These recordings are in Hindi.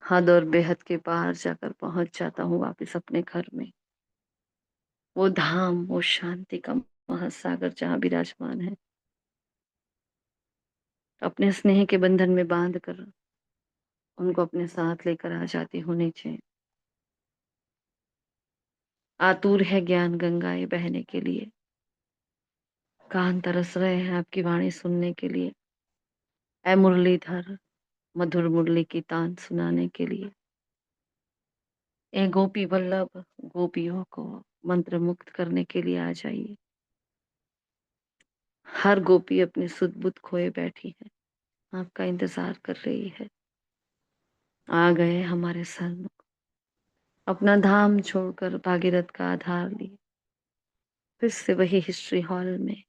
हद और बेहद के पार जाकर पहुंच जाता हूँ वापिस अपने घर में। वो धाम, वो शांति का महासागर जहाँ विराजमान है, अपने स्नेह के बंधन में बांध कर उनको अपने साथ लेकर आ जाती हूँ नीचे। आतुर है ज्ञान गंगाएं बहने के लिए, कान तरस रहे हैं आपकी वाणी सुनने के लिए। ऐ मुरलीधर, मधुर मुरली की तान सुनाने के लिए। ए गोपी वल्लभ, गोपियों को मंत्र मुक्त करने के लिए आ जाइए। हर गोपी अपनी सुध बुध खोए बैठी है, आपका इंतजार कर रही है। आ गए हमारे सन्मुख, अपना धाम छोड़कर भागीरथ का आधार लिए। फिर से वही हिस्ट्री हॉल में,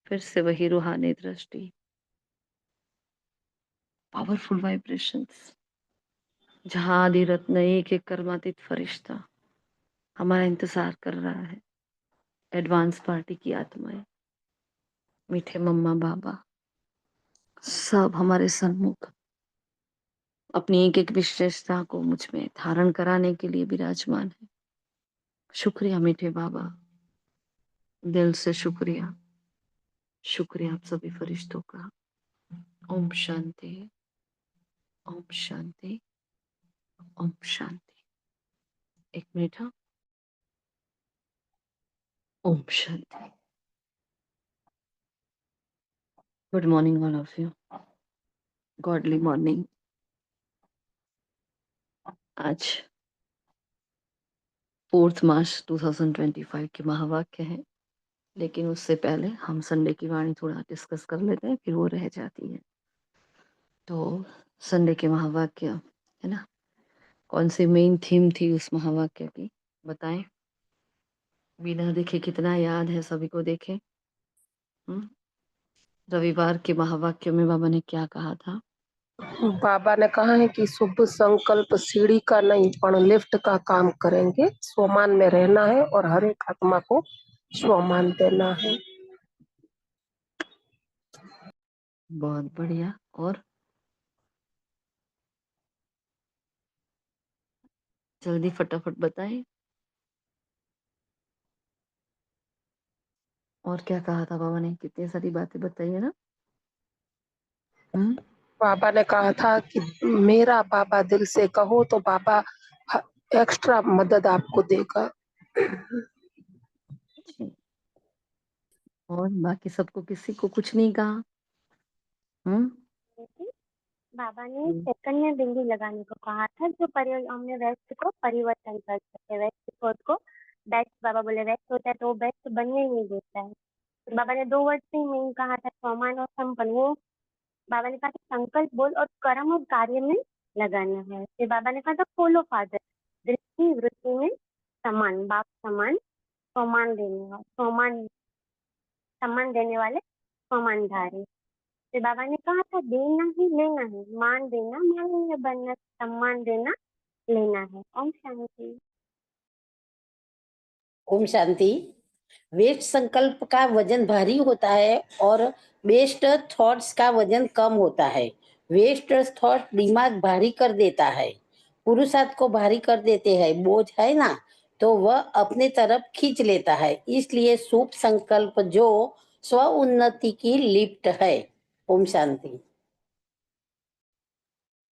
फिर से वही रूहानी दृष्टि, पावरफुल वाइब्रेशंस, जहां आदि रत्न एक एक कर्मातीत फरिश्ता हमारा इंतजार कर रहा है। एडवांस पार्टी की आत्माएं, मीठे मम्मा बाबा, सब हमारे सन्मुख अपनी एक एक विशेषता को मुझ में धारण कराने के लिए विराजमान है। शुक्रिया मीठे बाबा, दिल से शुक्रिया। शुक्रिया आप सभी फरिश्तों का। ओम शांति, ओम शांति, ओम शांति। एक मिनट। हाँ, ओम शांति। Good morning all of you, godly morning. आज 4 मार्च 2025 के महावाक्य है, लेकिन उससे पहले हम संडे की वाणी थोड़ा डिस्कस कर लेते हैं, फिर वो रह जाती है। तो संडे के महावाक्य है ना, कौन सी मेन थीम थी उस महावाक्य की, बताएं। बिना देखे कितना याद है सभी को, देखे। रविवार के महावाक्य में बाबा ने क्या कहा था? बाबा ने कहा है कि शुभ संकल्प सीढ़ी का नहीं पर लिफ्ट का काम करेंगे। स्वमान में रहना है और हर एक आत्मा को स्वमान देना है। बहुत बढ़िया। और जल्दी फटाफट बताएं। और क्या कहा था बाबा ने? कितनी सारी बातें बताई है ना। बाबा ने कहा था कि मेरा बाबा दिल से कहो तो बाबा एक्स्ट्रा मदद आपको देगा। और बाकी सबको, किसी को कुछ नहीं कहा? बाबा ने सेकंड में बिंदी लगाने को कहा था, जो हमने वेस्ट को परिवर्तन कर सकते। वेस्ट को उसको बेस्ट, बाबा बोले वेस्ट होता है तो वो बेस्ट बनने नहीं देता है। तो बाबा ने 2 वर्ड से ही कहा था, समान और संपन्न। वो बाबा ने कहा कि संकल्प बोल और कर्म और कार्य में लगाना है। फिर बाबा ने कहा था फॉलो फादर, दृष्टि वृत्ति में समान, बाप समान, सम्मान देने वाले, सम्मान देने वाले सम्मानधारी। फिर बाबा ने कहा था देना ही लेना है, मान देना, माननीय बनना, सम्मान देना लेना है। ओम शांति। ओम शांति। वेस्ट संकल्प का वजन भारी होता है और बेस्ट थॉट्स का वजन कम होता है। वेस्ट थॉट दिमाग भारी कर देता है, पुरुषार्थ को भारी कर देते हैं। बोझ है ना, तो वह अपने तरफ खींच लेता है। इसलिए शुभ संकल्प जो स्व उन्नति की लिफ्ट है। ओम शांति।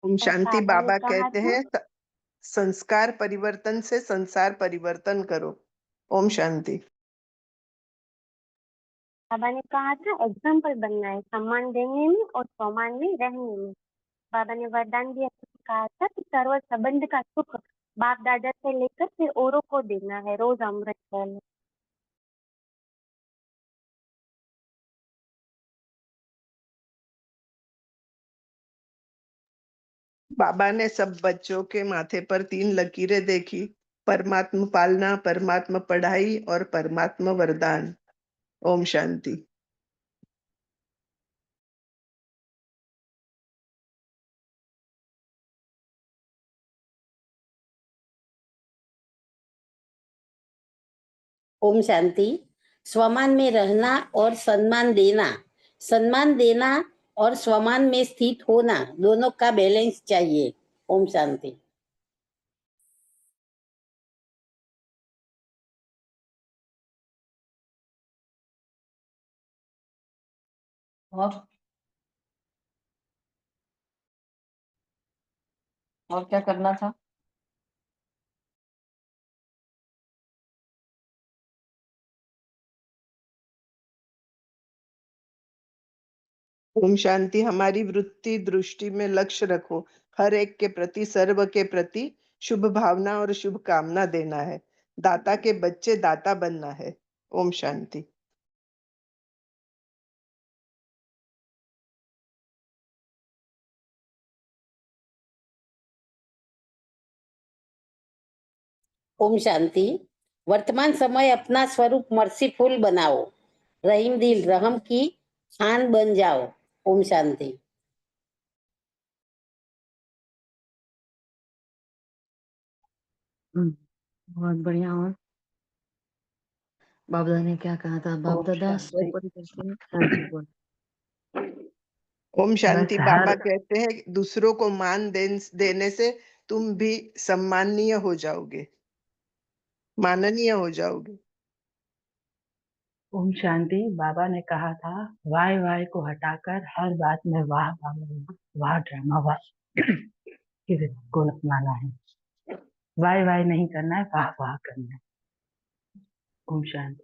ओम शांति। बाबा कहते था, हैं संस्कार परिवर्तन से संसार परिवर्तन करो। ओम शांति। बाबा ने कहा था एग्जाम्पल बनना है, सम्मान देने में और सम्मान में रहने में। बाबा ने वरदान दिया, कहा था कि सर्व संबंध का सुख बाप दादा से लेकर फिर औरों को देना है, रोज अमृत फल। बाबा ने सब बच्चों के माथे पर 3 लकीरें देखी, परमात्मा पालना, परमात्मा पढ़ाई और परमात्मा वरदान। ओम शांति। ओम शांति। स्वमान में रहना और सम्मान देना, सम्मान देना और स्वमान में स्थित होना, दोनों का बैलेंस चाहिए। ओम शांति। और क्या करना था? ओम शांति। हमारी वृत्ति दृष्टि में लक्ष्य रखो, हर एक के प्रति, सर्व के प्रति शुभ भावना और शुभकामना देना है। दाता के बच्चे दाता बनना है। ओम शांति। ओम शांति। वर्तमान समय अपना स्वरूप मर्सीफुल बनाओ, रहीम दिल रहम की खान बन जाओ। ओम शांति। बहुत बढ़िया। और बाप दादा ने क्या कहा था? बाप ओम दादा शांति। स्वपरिवर्तन। हाँ जी, बोल। ओम शांति। बस हर बाबा कहते हैं दूसरों को मान देने से तुम भी सम्माननीय हो जाओगे, माननीय हो जाओगे। ओम शांति। बाबा ने कहा था वाय वाय को हटाकर हर बात में वाह वाह वाह ड्रामा वाह को अपनाना है। वाय वाय नहीं करना है, वाह वाह करना है। ओम शांति।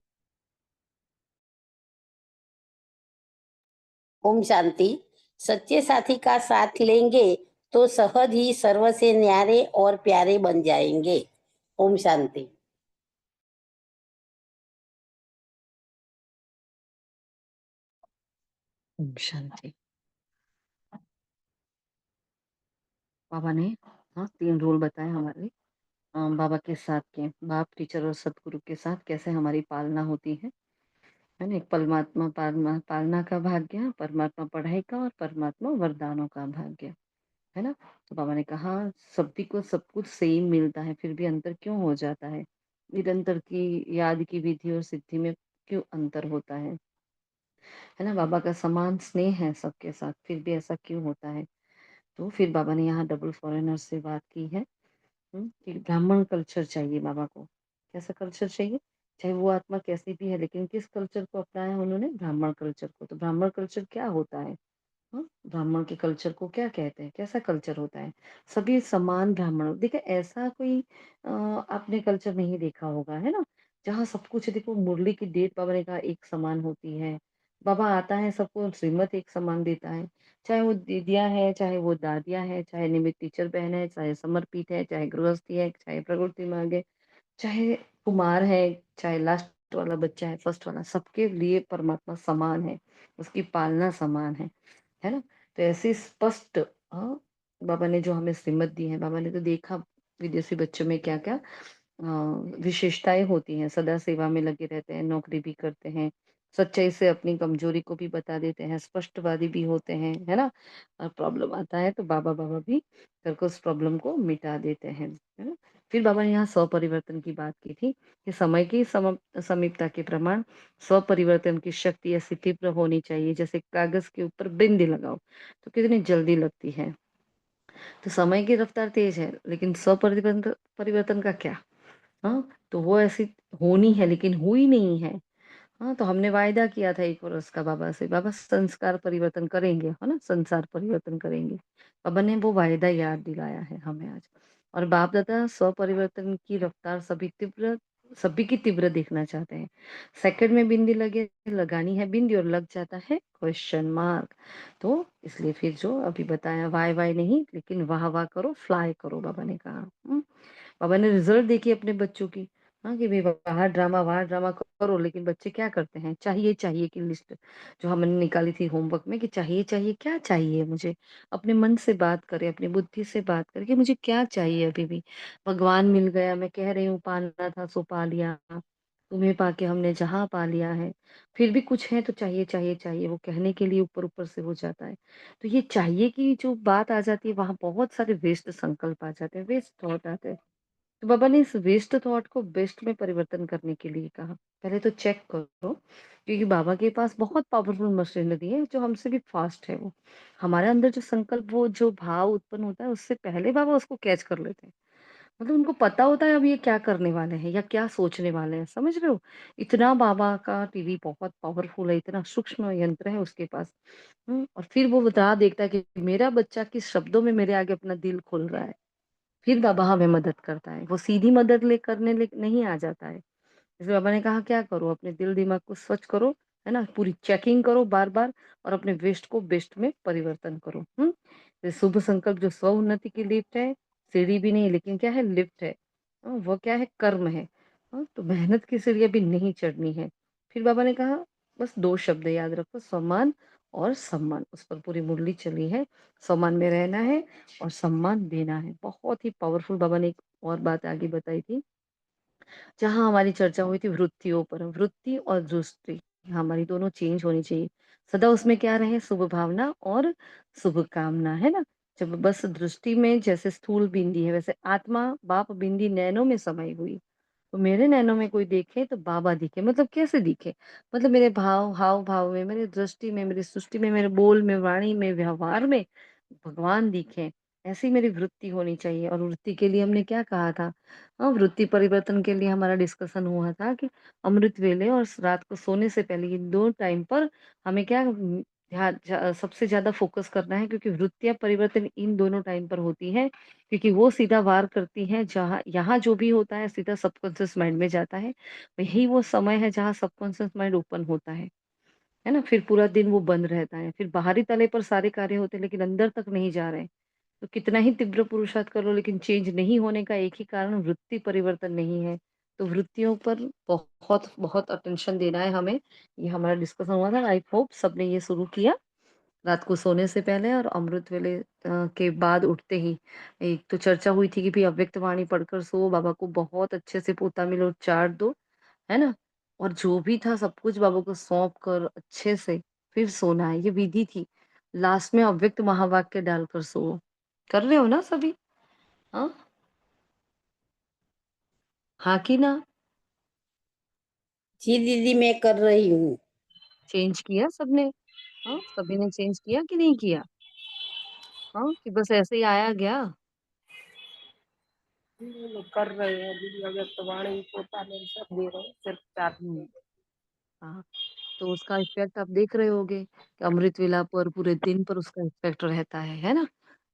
ओम शांति। सच्चे साथी का साथ लेंगे तो सहज ही सर्व से न्यारे और प्यारे बन जाएंगे। ओम शांति। ओम शांति। बाबा ने 3 रूल बताए हमारे बाबा के साथ के, बाप, टीचर और सदगुरु के साथ कैसे हमारी पालना होती है ना? एक परमात्मा पालना का भाग्य, परमात्मा पढ़ाई का और परमात्मा वरदानों का भाग्य, है ना? तो बाबा ने कहा सभी को सब कुछ सेम मिलता है, फिर भी अंतर क्यों हो जाता है? निरंतर की याद की विधि और सिद्धि में क्यों अंतर होता है ना? बाबा का समान स्नेह है सबके साथ, फिर भी ऐसा क्यों होता है? तो फिर बाबा ने यहाँ डबल फॉरेनर से बात की है कि ब्राह्मण कल्चर चाहिए बाबा को। कैसा कल्चर चाहिए? चाहे वो आत्मा कैसी भी है, लेकिन किस कल्चर को अपनाया है उन्होंने? ब्राह्मण कल्चर को। तो ब्राह्मण कल्चर क्या होता है? ब्राह्मण के कल्चर को क्या कहते हैं? कैसा कल्चर होता है? सभी समान ब्राह्मण। देखिए ऐसा कोई आपने कल्चर नहीं देखा होगा, है ना? जहाँ सब कुछ देखो, मुरली की डेट बाबा ने कहा एक समान होती है। बाबा आता है सबको श्रीमत एक समान देता है, चाहे वो दीदियाँ है, चाहे वो दादियाँ है, चाहे निमित टीचर बहन है, चाहे समर्पित है, चाहे गृहस्थी है, चाहे प्रकृति मार्ग है, चाहे कुमार है, चाहे लास्ट वाला बच्चा है, फर्स्ट वाला, सबके लिए परमात्मा समान है, उसकी पालना समान है ना? तो ऐसे स्पष्ट बाबा ने जो हमें श्रीमत दी है, बाबा ने तो देखा विदेशी बच्चों में क्या क्या विशेषताएं होती हैं। सदा सेवा में लगे रहते हैं, नौकरी भी करते हैं, सच्चाई से अपनी कमजोरी को भी बता देते हैं, स्पष्टवादी भी होते हैं, है ना? और प्रॉब्लम आता है तो बाबा बाबा भी करके उस प्रॉब्लम को मिटा देते हैं, है ना? फिर बाबा ने यहाँ स्वपरिवर्तन की बात की थी कि समय की समीपता के प्रमाण स्वपरिवर्तन की शक्ति ऐसी तीव्र होनी चाहिए जैसे कागज के ऊपर बिंदी लगाओ तो कितनी जल्दी लगती है। तो समय की रफ्तार तेज है, लेकिन स्वपरिवर्तन परिवर्तन का क्या? तो वो ऐसी होनी है लेकिन हुई नहीं है। तो हमने वायदा किया था 1 वर्ष का बाबा से, बाबा संस्कार परिवर्तन करेंगे, है ना? संसार परिवर्तन करेंगे। बाबा ने वो वायदा याद दिलाया है हमें आज। और बाप दादा स्वपरिवर्तन की रफ्तार सभी की तीव्र देखना चाहते हैं। सेकंड में बिंदी लगानी है बिंदी और लग जाता है क्वेश्चन मार्क। तो इसलिए फिर जो अभी बताया वाय वाय नहीं, लेकिन वाह वाह करो, फ्लाई करो, बाबा ने कहा। बाबा ने रिजल्ट देखी अपने बच्चों की। कि भाई वहाँ ड्रामा करो, लेकिन बच्चे क्या करते हैं? चाहिए चाहिए की लिस्ट जो हमने निकाली थी होमवर्क में कि चाहिए चाहिए, क्या चाहिए मुझे? अपने मन से बात करें, अपनी बुद्धि से बात करें कि मुझे क्या चाहिए अभी भी। भगवान मिल गया, मैं कह रही हूँ पाना था सो पा लिया, तुम्हें पाके हमने जहाँ पा लिया है, फिर भी कुछ है तो चाहिए चाहिए चाहिए, वो कहने के लिए ऊपर ऊपर से हो जाता है। तो ये चाहिए की जो बात आ जाती है, वहां बहुत सारे वेस्ट संकल्प आ जाते हैं, वेस्ट थॉट आते हैं। तो बाबा ने इस वेस्ट थॉट को बेस्ट में परिवर्तन करने के लिए कहा। पहले तो चेक करो, क्योंकि बाबा के पास बहुत पावरफुल मशीनरी है जो हमसे भी फास्ट है वो। हमारे अंदर जो संकल्प, वो जो भाव उत्पन्न होता है, उससे पहले बाबा उसको कैच कर लेते हैं। मतलब उनको पता होता है अब ये क्या करने वाले हैं या क्या सोचने वाले हैं, समझ रहे हो? इतना बाबा का टीवी बहुत पावरफुल है, इतना सूक्ष्म यंत्र है उसके पास। और फिर वो बता देखता है कि मेरा बच्चा किस शब्दों में मेरे आगे अपना दिल खोल रहा है। फिर बाबा हमें मदद करता है। वो सीधी मदद ले करने ले नहीं आ जाता है। जैसे बाबा ने कहा क्या करो, अपने दिल दिमाग को स्वच्छ करो, है ना? पूरी चेकिंग करो बार-बार, और अपने वेस्ट को बेस्ट में परिवर्तन करो। ये शुभ संकल्प जो स्व उन्नति की लिफ्ट है, सीढ़ी भी नहीं लेकिन क्या है, लिफ्ट है। वो क्या है, कर्म है। तो मेहनत की सीढ़ियाँ भी नहीं चढ़नी है। फिर बाबा ने कहा बस 2 शब्द याद रखो, सम्मान और सम्मान। उस पर पूरी मुरली चली है। सम्मान में रहना है और सम्मान देना है। बहुत ही पावरफुल बाबा ने एक और बात आगे बताई थी, जहाँ हमारी चर्चा हुई थी वृत्तियों पर। वृत्ति और दृष्टि हमारी दोनों चेंज होनी चाहिए। सदा उसमें क्या रहे, शुभ भावना और शुभ कामना, है ना? जब बस दृष्टि में जैसे स्थूल बिंदी है, वैसे आत्मा बाप बिंदी नैनों में समाई हुई। तो मेरे नैनों में कोई देखे तो बाबा दिखे। मतलब कैसे दिखे? मतलब मेरे भाव हाव भाव में, मेरी दृष्टि में, मेरी सृष्टि में, मेरे बोल में, वाणी में, व्यवहार में भगवान दिखे। ऐसी मेरी वृत्ति होनी चाहिए। और वृत्ति के लिए हमने क्या कहा था? वृत्ति परिवर्तन के लिए हमारा डिस्कशन हुआ था कि अमृत वेले और रात को सोने से पहले, ये 2 टाइम पर हमें क्या सबसे ज़्यादा फ़ोकस करना है, क्योंकि वृत्तियाँ परिवर्तन इन दोनों टाइम पर होती हैं। क्योंकि वो सीधा वार करती हैं, जहाँ यहाँ जो भी होता है सीधा सबकॉन्शियस माइंड में जाता है। यही वो समय है जहाँ सबकॉन्शियस माइंड ओपन होता है ना? फिर पूरा दिन वो बंद रहता है। फिर बाहरी तले पर सारे कार्य होते हैं लेकिन अंदर तक नहीं जा रहे हैं। तो कितना ही तीव्र पुरुषार्थ कर लो, लेकिन चेंज नहीं होने का एक ही कारण वृत्ति परिवर्तन नहीं है। तो वृत्तियों पर बहुत बहुत अटेंशन देना है हमें। ये हमारा डिस्कशन हुआ था। आई होप सबने ये शुरू किया रात को सोने से पहले और अमृत वेले के बाद उठते ही। एक तो चर्चा हुई थी कि भाई अव्यक्त वाणी पढ़कर सो, बाबा को बहुत अच्छे से पोता मिलो चाट दो, है ना? और जो भी था सब कुछ बाबा को सौंप कर अच्छे से फिर सोना है, ये विधि थी। लास्ट में अव्यक्त महावाक्य डालकर सो। कर रहे हो ना सभी? हाँ? हाँ कि ना? जी दीदी, मैं कर रही हूँ। चेंज किया सबने? हाँ? सभी ने चेंज किया कि नहीं किया? हाँ? कि बस ऐसे ही आया गया? कर रहे हैं दीदी, अगर वाणी पोता में सब दे रहे हैं, सिर्फ चाट हुँ। हाँ। तो उसका इफ़ेक्ट आप देख रहे होंगे कि अमृत वेला पर पूरे दिन पर उसका इफ़ेक्ट रहता है ना?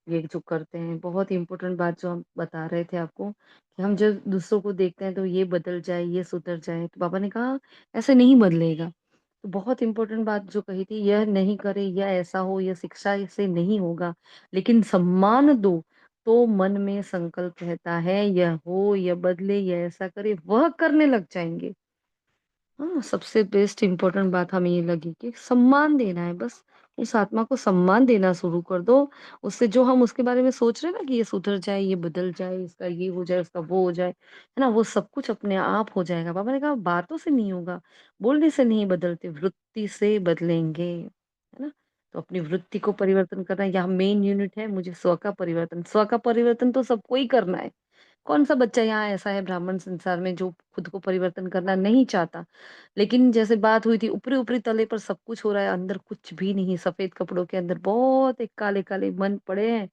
ये जो करते हैं, बहुत ही इम्पोर्टेंट बात जो हम बता रहे थे आपको, कि हम जब दूसरों को देखते हैं तो ये बदल जाए, ये सुधर जाए, तो बाबा ने कहा ऐसे नहीं बदलेगा। तो बहुत इम्पोर्टेंट बात जो कही थी, यह नहीं करे या ऐसा हो, यह शिक्षा से नहीं होगा, लेकिन सम्मान दो, तो मन में संकल्प रहता है, यह हो, यह बदले, यह ऐसा करे, वह करने लग जाएँगे। सबसे बेस्ट इम्पोर्टेंट बात हमें ये लगी कि सम्मान देना है बस। उस आत्मा को सम्मान देना शुरू कर दो। उससे जो हम उसके बारे में सोच रहे हैं ना कि ये सुधर जाए, ये बदल जाए, इसका ये हो जाए, उसका वो हो जाए, है ना? वो सब कुछ अपने आप हो जाएगा। बाबा ने कहा बातों से नहीं होगा, बोलने से नहीं बदलते, वृत्ति से बदलेंगे, है ना? तो अपनी वृत्ति को परिवर्तन करना, यहाँ मेन यूनिट है मुझे स्व का परिवर्तन। स्व का परिवर्तन तो सबको ही करना है। कौन-सा बच्चा यहाँ ऐसा है ब्राह्मण संसार में जो खुद को परिवर्तन करना नहीं चाहता? लेकिन जैसे बात हुई थी ऊपरी-ऊपरी तले पर सब कुछ हो रहा है, अंदर कुछ भी नहीं, सफ़ेद कपड़ों के अंदर बहुत एक काले-काले मन पड़े हैं,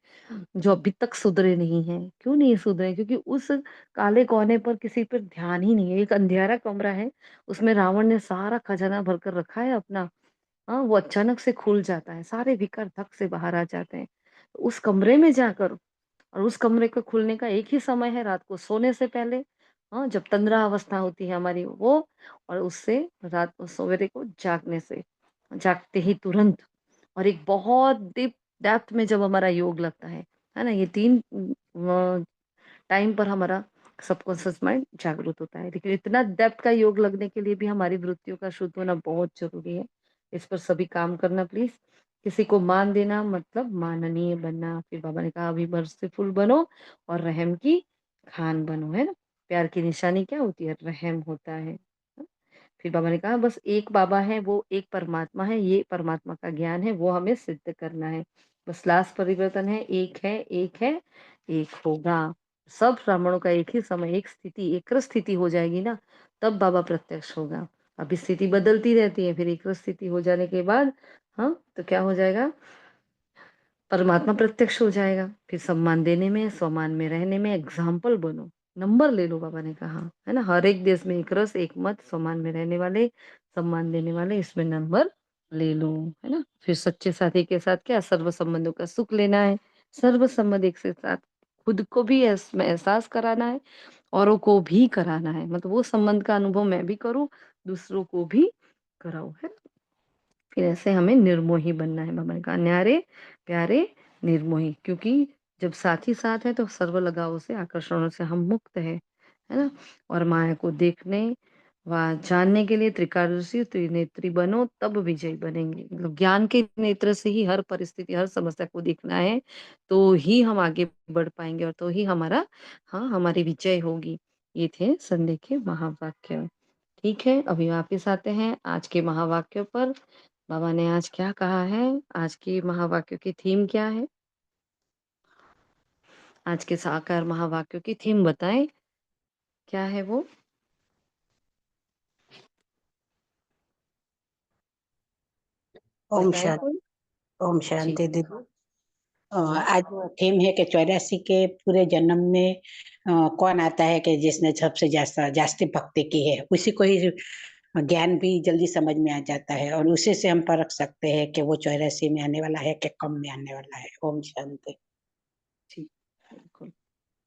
जो अभी तक सुधरे नहीं हैं। क्यों नहीं सुधरे? क्योंकि उस काले कोने पर किसी पर ध्यान ही नहीं है। एक अंधियारा कमरा है, उसमें रावण ने सारा खजाना भर कर रखा है अपना। वो अचानक से खुल जाता है, सारे विकार धक से बाहर आ जाते हैं। उस कमरे में जाकर, और उस कमरे के खुलने का एक ही समय है रात को सोने से पहले, जब तंद्रा अवस्था होती है हमारी वो, और उससे रात को सवेरे को जागने से, जागते ही तुरंत, और एक बहुत डीप डेप्थ में जब हमारा योग लगता है ना? ये 3 टाइम पर हमारा सबकॉन्शियस माइंड जागृत होता है। लेकिन इतना डेप्थ का योग लगने के लिए भी हमारी वृत्तियों का शुद्ध होना बहुत ज़रूरी है। इस पर सभी काम करना प्लीज़। किसी को मान देना मतलब माननीय बनना। फिर बाबा ने कहा अभी मर्सीफुल बनो और रहम की खान बनो, है ना? प्यार की निशानी क्या होती है? रहम होता है। फिर बाबा ने कहा बस एक बाबा है, वो एक परमात्मा है, ये परमात्मा का ज्ञान है, वो हमें सिद्ध करना है। बस लास्ट परिवर्तन है, एक है, एक है, एक होगा। सब ब्राह्मणों का एक ही समय, एक स्थिति, एक स्थिति हो जाएगी ना, तब बाबा प्रत्यक्ष होगा। अभी स्थिति बदलती रहती है, फिर एक स्थिति हो जाने के बाद हाँ तो क्या हो जाएगा, परमात्मा प्रत्यक्ष हो जाएगा। फिर सम्मान देने में, स्वमान में रहने में एग्जाम्पल बनो, नंबर ले लो, बाबा ने कहा है ना, हर एक देश में एक रस एक मत, स्वमान में रहने वाले, सम्मान देने वाले, इसमें नंबर ले लो, है ना। फिर सच्चे साथी के साथ क्या, सर्व संबंधों का सुख लेना है, सर्व संबंध एक से साथ खुद को भी एहसास कराना है, औरों को भी कराना है, मतलब वो संबंध का अनुभव मैं भी करूं, दूसरों को भी कराऊं, है। फिर ऐसे हमें निर्मोही बनना है, बाबा ने कहा न्यारे प्यारे निर्मोही, क्योंकि जब साथी साथ है तो सर्व लगावों से, आकर्षणों से हम मुक्त है ना। और माया को देखने व जानने के लिए त्रिकादर्शी त्रिनेत्री बनो, तब विजयी बनेंगे। मतलब ज्ञान के नेत्र से ही हर परिस्थिति, हर समस्या को देखना है, तो ही हम आगे बढ़ पाएंगे और तो ही हमारा हाँ हमारी विजय होगी। ये थे संडे के महावाक्य। ठीक है, अभी वापिस आते हैं आज के महावाक्यों पर। बाबा ने आज क्या कहा है, आज की महावाक्यों की थीम क्या है, आज के साकार महावाक्यों की थीम बताएं, क्या है वो। ओम बताए शांति। कोई। ओम जी शांति दीदी। आज थीम है कि 84 के पूरे जन्म में कौन आता है कि जिसने सबसे ज्यादा जास्ती भक्ति की है, उसी को ही ज्ञान भी जल्दी समझ में आ जाता है और उसी से हम परख सकते हैं कि वो 84 में आने वाला है कि कम में आने वाला है। ओम शांति। ठीक, बिल्कुल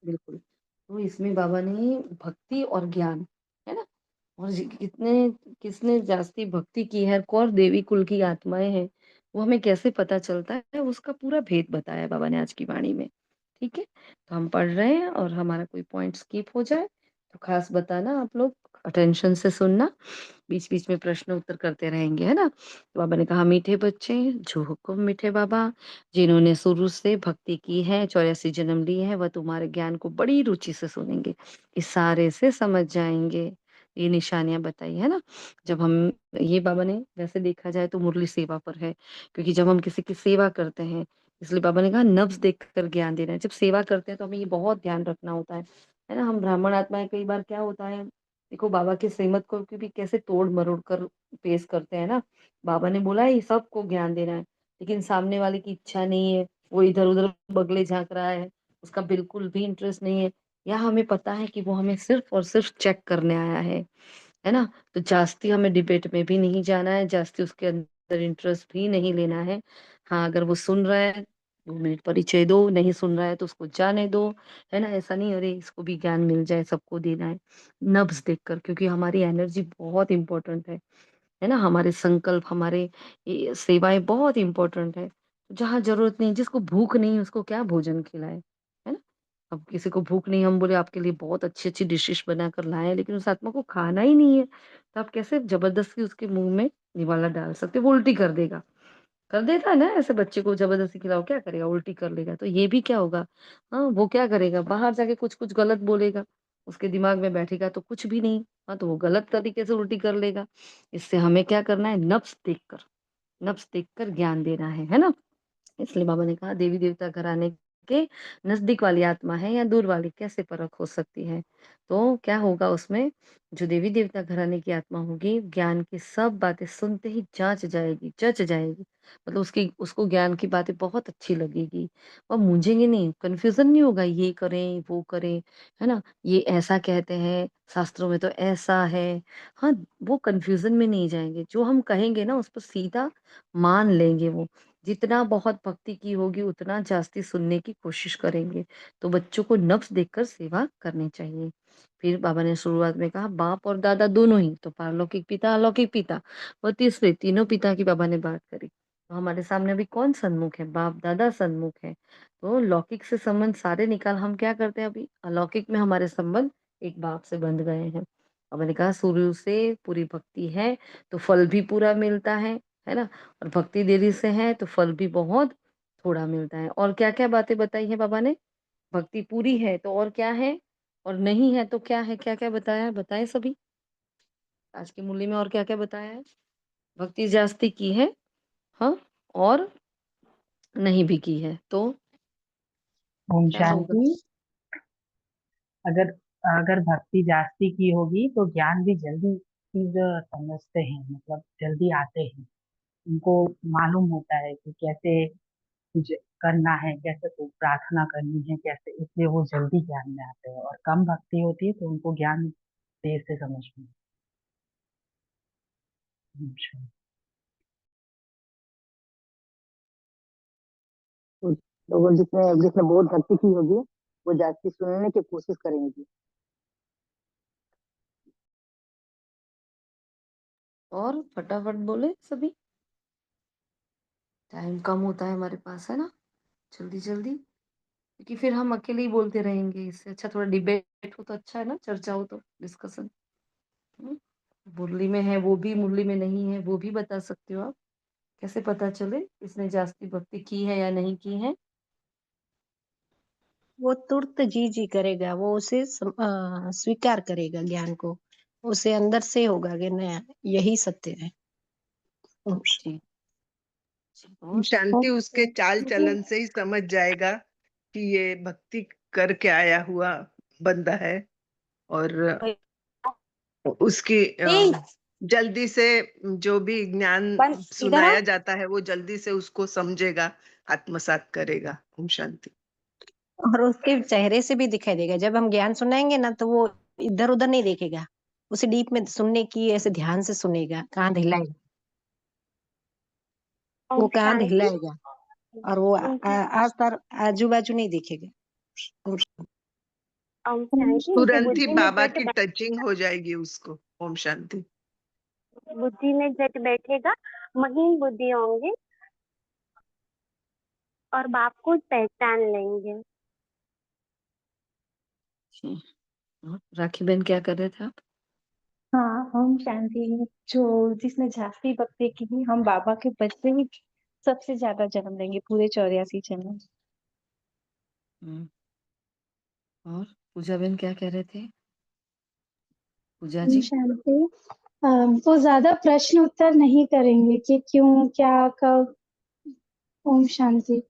बिल्कुल। तो इसमें बाबा ने भक्ति और ज्ञान, है ना, और कितने किसने जास्ती भक्ति की है, कौन देवी कुल की आत्माएं हैं, वो हमें कैसे पता चलता है, उसका पूरा भेद बताया बाबा ने आज की वाणी में। ठीक है, तो हम पढ़ रहे हैं और हमारा कोई पॉइंट स्किप हो जाए तो खास बताना, आप लोग अटेंशन से सुनना, बीच बीच में प्रश्न उत्तर करते रहेंगे, है ना। तो बाबा ने कहा मीठे बच्चे, जो हुक्म मीठे बाबा, जिन्होंने शुरू से भक्ति की है, 84 जन्म लिए हैं, वह तुम्हारे ज्ञान को बड़ी रुचि से सुनेंगे, इशारे से समझ जाएंगे। ये निशानियां बताई है ना। जब हम, ये बाबा ने वैसे देखा जाए तो मुरली सेवा पर है, क्योंकि जब हम किसी की सेवा करते हैं, इसलिए बाबा ने कहा नब्ज देख कर ज्ञान देना है। जब सेवा करते हैं तो हमें ये बहुत ध्यान रखना होता है ना। हम ब्राह्मण आत्माएं, कई बार क्या होता है, देखो बाबा के श्रीमत को भी कैसे तोड़ मरोड़ कर पेश करते हैं ना। बाबा ने बोला है ये सबको ज्ञान देना है, लेकिन सामने वाले की इच्छा नहीं है, वो इधर उधर बगले झांक रहा है, उसका बिल्कुल भी इंटरेस्ट नहीं है, या हमें पता है कि वो हमें सिर्फ और सिर्फ चेक करने आया है ना। तो जास्ती हमें डिबेट में भी नहीं जाना है, जास्ती उसके अंदर इंटरेस्ट भी नहीं लेना है। हाँ, अगर वो सुन रहा है 2 मिनट परिचय दो, नहीं सुन रहा है तो उसको जाने दो, है ना। ऐसा नहीं अरे इसको भी ज्ञान मिल जाए, सबको देना है, नब्ज देखकर, क्योंकि हमारी एनर्जी बहुत इंपॉर्टेंट है ना। हमारे संकल्प, हमारे ये सेवाएं बहुत इंपॉर्टेंट है। जहाँ जरूरत नहीं, जिसको भूख नहीं उसको क्या भोजन खिलाए, है ना। अब किसी को भूख नहीं, हम बोले आपके लिए बहुत अच्छी अच्छी डिशेस बनाकर लाए हैं, लेकिन उस आत्मा को खाना ही नहीं है, तो आप कैसे जबरदस्ती उसके मुंह में निवाला डाल सकते, वो उल्टी कर देगा, कर देता है ना। ऐसे बच्चे को जबरदस्ती खिलाओ, क्या करेगा, उल्टी कर लेगा। तो ये भी क्या होगा, हाँ वो क्या करेगा, बाहर जाके कुछ कुछ गलत बोलेगा, उसके दिमाग में बैठेगा तो कुछ भी नहीं, हाँ तो वो गलत तरीके से उल्टी कर लेगा। इससे हमें क्या करना है, नफ्स देखकर ज्ञान देना है ना। इसलिए बाबा ने कहा देवी देवता घराने के नजदीक वाली आत्मा है या दूर वाली, कैसे परख हो सकती है। तो क्या होगा उसमें, जो देवी देवता घराने की आत्मा होगी, ज्ञान की सब बातें सुनते ही जांच जाएगी, जच जाएगी, मतलब उसकी उसको ज्ञान की बातें बहुत अच्छी लगेगी। और मूंझेंगे नहीं, कंफ्यूजन नहीं होगा, ये करें वो करें, है ना, ये ऐसा कहते हैं शास्त्रों में तो ऐसा है। हाँ, वो कंफ्यूजन में नहीं जाएंगे, जो हम कहेंगे ना उस पर सीधा मान लेंगे वो। जितना बहुत भक्ति की होगी उतना जास्ती सुनने की कोशिश करेंगे। तो बच्चों को नफ्स देखकर सेवा करनी चाहिए। फिर बाबा ने शुरुआत में कहा बाप और दादा दोनों ही, तो पारलौकिक पिता अलौकिक पिता, और तीसरे तीनों पिता की बाबा ने बात करी। तो हमारे सामने अभी कौन सन्मुख है, बाप दादा सन्मुख है। तो लौकिक से संबंध सारे निकाल, हम क्या करते हैं अभी, अलौकिक में हमारे संबंध एक बाप से बंध गए हैं। अब मैंने कहा शुरू से पूरी भक्ति है तो फल भी पूरा मिलता है ना। और भक्ति देरी से है तो फल भी बहुत थोड़ा मिलता है। और क्या क्या बातें बताई है बाबा ने, भक्ति पूरी है तो और क्या है, और नहीं है तो क्या है, क्या क्या बताया है, बताए सभी आज की मुरली में, और क्या क्या बताया है। भक्ति जास्ती की है, हाँ, और नहीं भी की है तो ओम क्या होगा। शांति। अगर अगर भक्ति जास्ती की होगी तो ज्ञान भी जल्दी चीज समझते हैं, मतलब जल्दी आते हैं। उनको मालूम होता है कि कैसे कुछ करना है, कैसे को प्रार्थना करनी है, कैसे, इसलिए वो जल्दी ज्ञान में आते हैं। और कम भक्ति होती है तो उनको ज्ञान देर से समझ में आता है। तो वो जिसने जिसने बहुत भक्ति की होगी वो जाति सुनने की कोशिश करेंगी। और फटाफट बोले सभी, टाइम कम होता है हमारे पास, है ना? जल्दी जल्दी, क्योंकि फिर हम अकेले ही बोलते रहेंगे। इससे अच्छा थोड़ा डिबेट हो तो अच्छा है ना, चर्चा हो तो, डिस्कशन। मुरली में है वो भी, मुरली में नहीं है वो भी बता सकते हो आप। कैसे पता चले इसने जास्ती भक्ति की है या नहीं की है? वो तुरंत जी जी करेगा, वो उसे स्वीकार करेगा ज्ञान को, उसे अंदर से होगा कि नहीं यही सत्य है। जी। और शांति उसके चाल चलन से ही समझ जाएगा कि ये भक्ति करके आया हुआ बंदा है, और उसकी जल्दी से जो भी ज्ञान सुनाया जाता है वो जल्दी से उसको समझेगा, आत्मसात करेगा। ओम शांति। और उसके चेहरे से भी दिखाई देगा, जब हम ज्ञान सुनाएंगे ना तो वो इधर उधर नहीं देखेगा, उसे डीप में सुनने की, ऐसे ध्यान से सुनेगा, कान हिलाएगा, वो ओम कान शांति। हिलाएगा और वो उनकी आस पास आजू बाजू नहीं देखेगा। ओम शांति, जो तुरंत ही बुद्धि में बाबा जट की टचिंग हो जाएगी उसको। ओम शांति। बुद्धि में जट बैठेगा, महीन बुद्धि होंगे और बाप को पहचान लेंगे। और राखी बहन क्या कर रहे थे आप? हाँ, ओम शांति। जो जिसने जास्ती भक्ति की, हम बाबा के बच्चे ही सबसे ज्यादा जन्म लेंगे पूरे 84 जन्म। हम्म, और पूजा बहन क्या कह रहे थे? पूजा ओम जी। शांति। वो ज्यादा प्रश्न उत्तर नहीं करेंगे कि क्यों, क्या, कब। ओम शांति।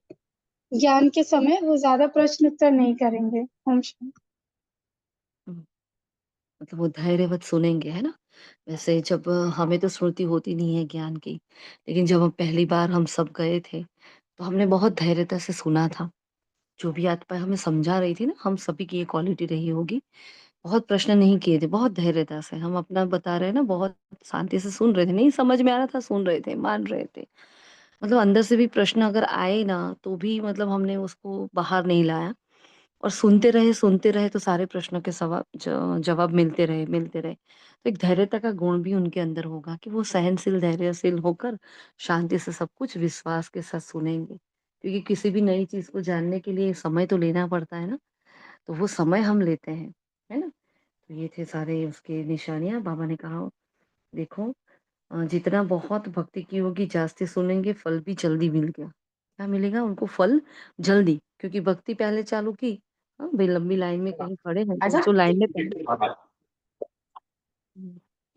ज्ञान के समय वो ज्यादा प्रश्न उत्तर नहीं करेंगे। ओम शांति। मतलब वो धैर्यवत सुनेंगे, है ना? वैसे जब हमें तो स्मृति होती नहीं है ज्ञान की, लेकिन जब हम पहली बार हम सब गए थे, तो हमने बहुत धैर्यता से सुना था। जो भी आत्मा हमें समझा रही थी ना, हम सभी की ये क्वालिटी रही होगी। बहुत प्रश्न नहीं किए थे, बहुत धैर्यता से हम अपना बता रहे हैं ना, बहुत शांति से सुन रहे थे। नहीं समझ में आ रहा था, सुन रहे थे, मान रहे थे। मतलब अंदर से भी प्रश्न अगर आए ना, तो भी मतलब हमने उसको बाहर नहीं लाया और सुनते रहे तो सारे प्रश्नों के जवाब मिलते रहे, मिलते रहे। तो एक धैर्यता का गुण भी उनके अंदर होगा कि वो सहनशील, धैर्यशील होकर शांति से सब कुछ विश्वास के साथ सुनेंगे। क्योंकि किसी भी नई चीज़ को जानने के लिए समय तो लेना पड़ता है ना, तो वो समय हम लेते हैं, है ना? तो ये थे सारे उसके निशानियाँ। बाबा ने कहा देखो, जितना बहुत भक्ति की होगी, जास्ती सुनेंगे, फल भी जल्दी मिल गया। क्या मिलेगा उनको? फल जल्दी, क्योंकि भक्ति पहले चालू की। हाँ, भाई लंबी लाइन में कहीं खड़े हैं तो जो लाइन में पहले।